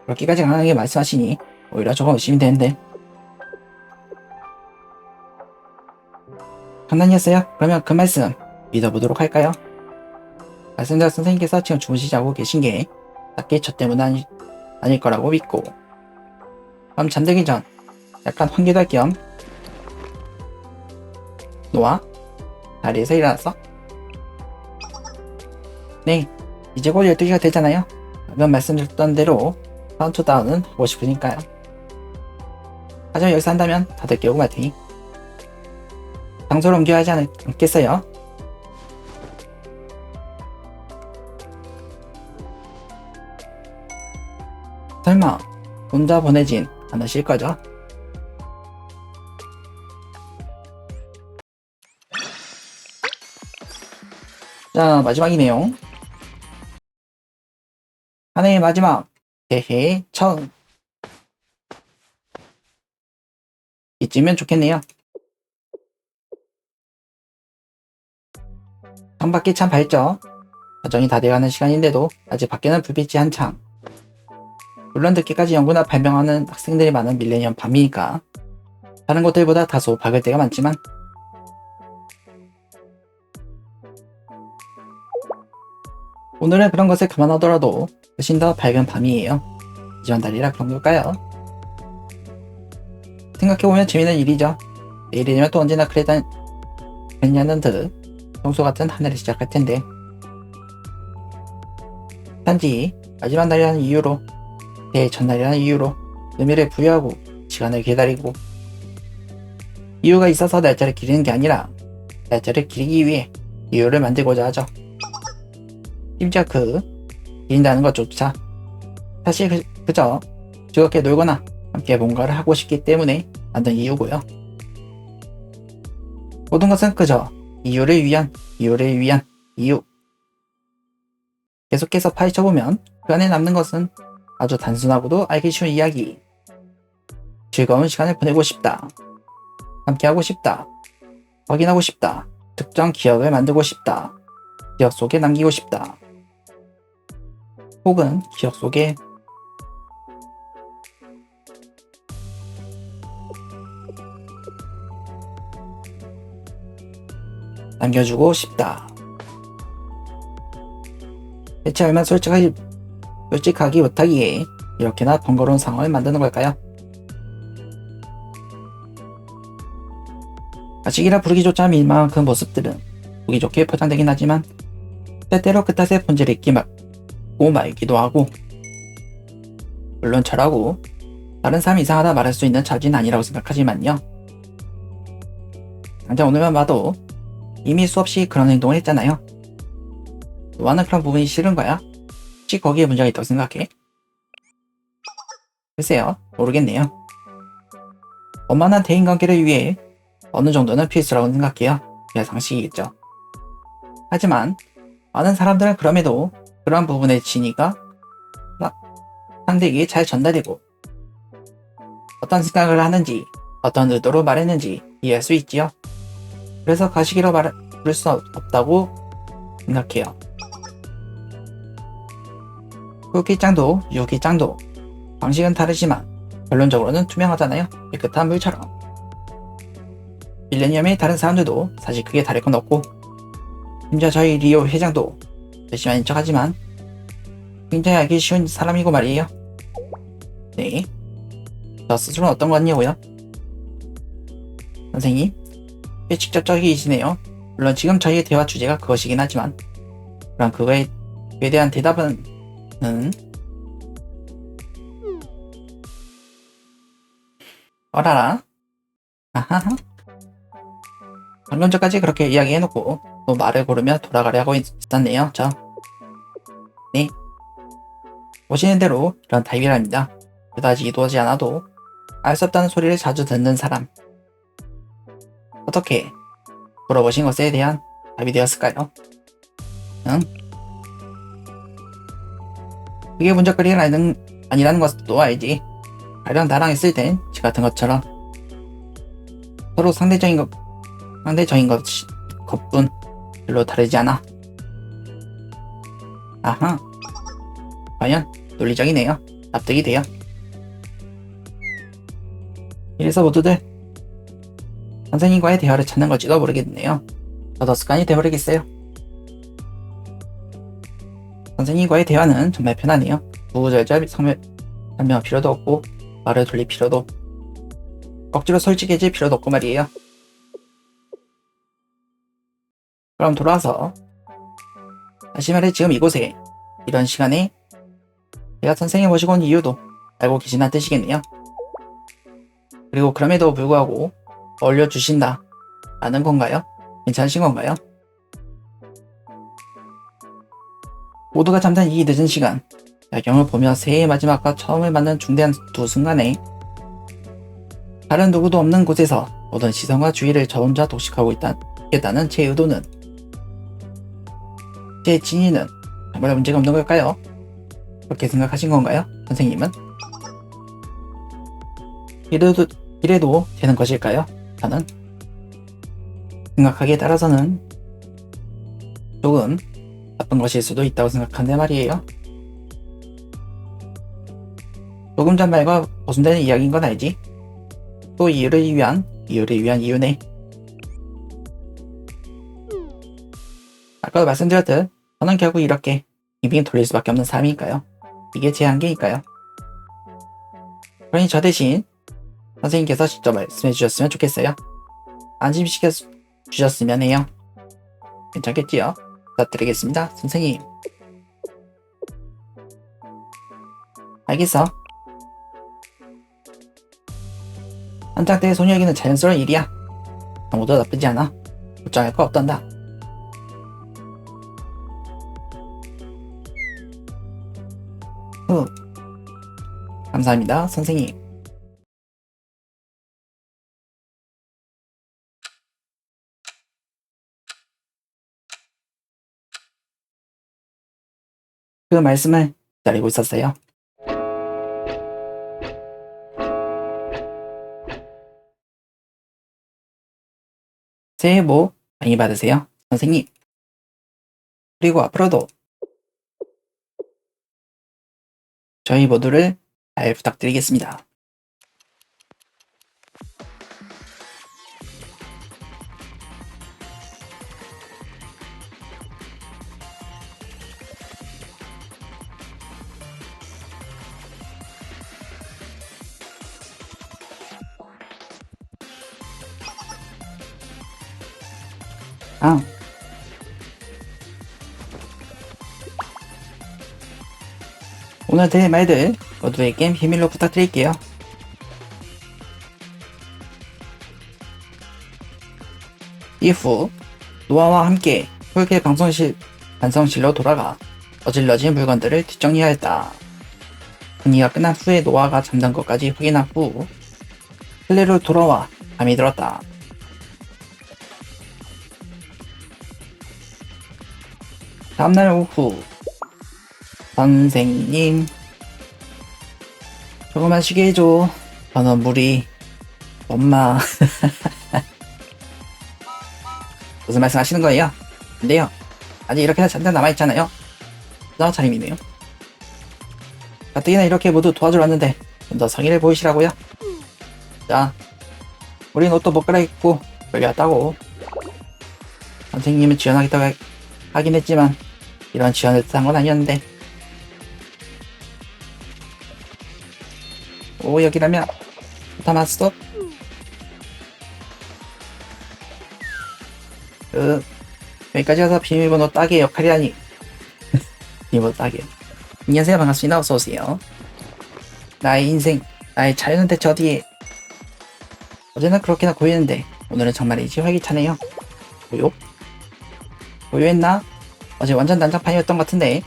그렇게까지 강하게 말씀하시니 오히려 조금 의심이 되는데. 장난이었어요? 그러면 그 말씀 믿어보도록 할까요? 말씀대로 선생님께서 지금 주무시자고 계신 게 딱히 저 때문은 아닐 거라고 믿고, 그럼 잠들기 전 약간 환기도 겸 노아 자리에서 일어났어? 네, 이제 곧 12시가 되잖아요. 그러면 말씀드렸던 대로 카운트다운은 하고 싶으니까요. 하지만 여기서 한다면 다들 깨우고 말 테니 장소를 옮겨야 하지 않겠어요? 설마 혼자 보내진 않으실 거죠? 자, 마지막이네요. 한 해의 마지막 새해 처음 이쯤이면 좋겠네요. 창밖이 참 밝죠? 여정이 다 돼가는 시간인데도 아직 밖에는 불빛이 한창. 물론 늦게까지 연구나 발명하는 학생들이 많은 밀레니엄 밤이니까 다른 곳들보다 다소 밝을 때가 많지만 오늘은 그런 것을 감안하더라도 훨씬 더 밝은 밤이에요. 이전달이라 그런 걸까요? 생각해보면 재밌는 일이죠. 내일이면 또 언제나 그랬냐는 듯 평소 같은 하늘을 시작할 텐데, 단지 마지막 날이라는 이유로, 새해 첫날이라는 이유로 의미를 부여하고 시간을 기다리고, 이유가 있어서 날짜를 기리는 게 아니라 날짜를 기리기 위해 이유를 만들고자 하죠. 심지어 기린다는 것조차 사실 그저 즐겁게 놀거나 함께 뭔가를 하고 싶기 때문에 만든 이유고요. 모든 것은 그저 이유를 위한 이유. 계속해서 파헤쳐보면 그 안에 남는 것은 아주 단순하고도 알기 쉬운 이야기. 즐거운 시간을 보내고 싶다. 함께하고 싶다. 확인하고 싶다. 특정 기억을 만들고 싶다. 기억 속에 남기고 싶다. 혹은 기억 속에 남겨주고 싶다. 대체 얼마나 솔직하기 못하기에 이렇게나 번거로운 상황을 만드는 걸까요? 가식이라 부르기조차 민망한 그 모습들은 보기 좋게 포장되긴 하지만 때때로 그 탓에 본질이 있기 맞고 말기도 하고, 물론 저라고 다른 사람 이상하다 말할 수 있는 처지는 아니라고 생각하지만요. 당장 오늘만 봐도 이미 수없이 그런 행동을 했잖아요. 노아는 그런 부분이 싫은 거야? 혹시 거기에 문제가 있다고 생각해? 글쎄요, 모르겠네요. 원만한 대인관계를 위해 어느 정도는 필수라고 생각해요. 그게 상식이겠죠. 하지만 많은 사람들은 그럼에도 그러한 부분의 진위가 상대에게 잘 전달되고 어떤 생각을 하는지 어떤 의도로 말했는지 이해할 수 있지요. 그래서 가시기로 부를 수 없다고 생각해요. 후기장도 유기장도 방식은 다르지만 결론적으로는 투명하잖아요. 깨끗한 물처럼. 밀레니엄의 다른 사람들도 사실 크게 다를 건 없고 심지어 저희 리오 회장도 열심히 하는 척하지만 굉장히 알기 쉬운 사람이고 말이에요. 네, 저 스스로는 어떤 것 같냐고요? 선생님, 꽤 직접적이시네요. 물론 지금 저희의 대화 주제가 그것이긴 하지만 그럼 그거에 대한 대답은 어라라. 아하하. 방금 전까지 그렇게 이야기해놓고 또 말을 고르며 돌아가려고 있었네요. 네, 보시는 대로 이런 타입이랍니다. 그다지 의도하지 않아도 알 수 없다는 소리를 자주 듣는 사람. 어떻게 물어보신 것에 대한 답이 되었을까요? 응? 그게 문제거리가 아니라는 것도 알지. 가령 나랑 있을 땐 지 같은 것처럼 서로 상대적인 것뿐 별로 다르지 않아. 아하, 과연 논리적이네요. 납득이 돼요. 이래서 모두들 선생님과의 대화를 찾는 걸지도 모르겠네요. 저도 습관이 돼버리겠어요. 선생님과의 대화는 정말 편하네요. 구구절절 설명할 필요도 없고 말을 돌릴 필요도 억지로 솔직해질 필요도 없고 말이에요. 그럼 돌아와서 다시 말해 지금 이곳에 이런 시간에 제가 선생님 모시고 온 이유도 알고 계시다는 뜻이겠네요. 그리고 그럼에도 불구하고 어울려주신다 라는 건가요? 괜찮으신 건가요? 모두가 잠든 이 늦은 시간 야경을 보며 새해의 마지막과 처음을 맞는 중대한 두 순간에 다른 누구도 없는 곳에서 모든 시선과 주의를 저 혼자 독식하고 있다는 제 의도는 제 진위는 정말 문제가 없는 걸까요? 그렇게 생각하신 건가요? 선생님은? 이래도 되는 것일까요? 저는 생각하기에 따라서는 조금 나쁜 것일 수도 있다고 생각하는데 말이에요. 조금 전 말과 모순되는 이야기인 건 알지? 또 이유를 위한 이유네. 아까도 말씀드렸듯 저는 결국 이렇게 빙빙 돌릴 수밖에 없는 사람이니까요. 이게 제 한계니까요. 그러니 저 대신 선생님께서 직접 말씀해 주셨으면 좋겠어요. 안심시켜 주셨으면 해요. 괜찮겠지요? 부탁드리겠습니다, 선생님. 알겠어. 한창 때의 소녀에게는 자연스러운 일이야. 아무도 나쁘지 않아. 걱정할 거 없단다. 감사합니다, 선생님. 그 말씀을 기다리고 있었어요. 새해 복 많이 받으세요, 선생님. 그리고 앞으로도 저희 모두를 잘 부탁드리겠습니다. 오늘 될 말들 모두에게 비밀로 부탁드릴게요. 이후 노아와 함께 홀게 방송실 반성실로 돌아가 어질러진 물건들을 뒷정리하였다. 정리가 끝난 후에 노아가 잠든 것까지 확인한 후 실내로 돌아와 잠이 들었다. 다음날 오후 선생님 조금만 쉬게 해줘. 저는 물이 엄마 무슨 말씀 하시는 거예요? 근데요 아직 이렇게나 잔뜩 남아있잖아요. 나 차림이네요. 가뜩이나 이렇게 모두 도와주러 왔는데 좀 더 성의를 보이시라고요. 자 우린 옷도 못 갈아입고 끌려왔다고. 선생님은 지원하겠다고 하긴 했지만 이런 지원을 뜻한 건 아니었는데. 오 여기라면 부타마스터 여기까지 와서 비밀번호 따기의 역할이라니. 비밀번호 따기요. 안녕하세요 반갑습니다 어서오세요. 나의 인생 나의 자유는 대체 어디에. 어제는 그렇게나 고요했는데 오늘은 정말이지 활기차네요. 고요? 고요했나? 어제 완전 난장판이었던 것 같은데.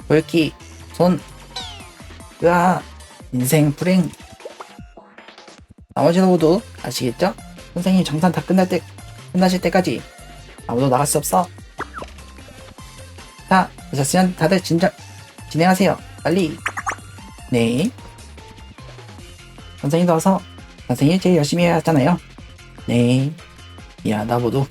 고요키 손 으아 인생 불행. 나머지도 모두 아시겠죠? 선생님 정산 다 끝나실 때까지 아무도 나갈 수 없어. 자 되셨으면 다들 진행하세요 빨리. 네 선생님도 와서. 선생님이 제일 열심히 해야 하잖아요. 네 미안하다 모두.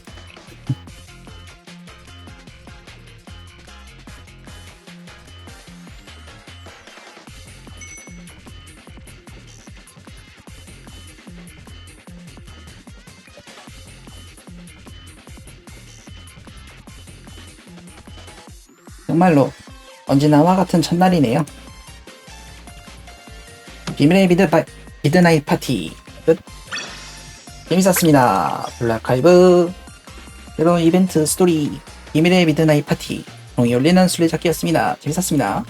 정말로 언제나와 같은 첫날이네요. 비밀의 미드나잇 파티 끝. 재밌었습니다. 블랙하이브 새로운 이벤트 스토리 비밀의 미드나잇 파티 종이 울리는 술래잡기였습니다. 재밌었습니다.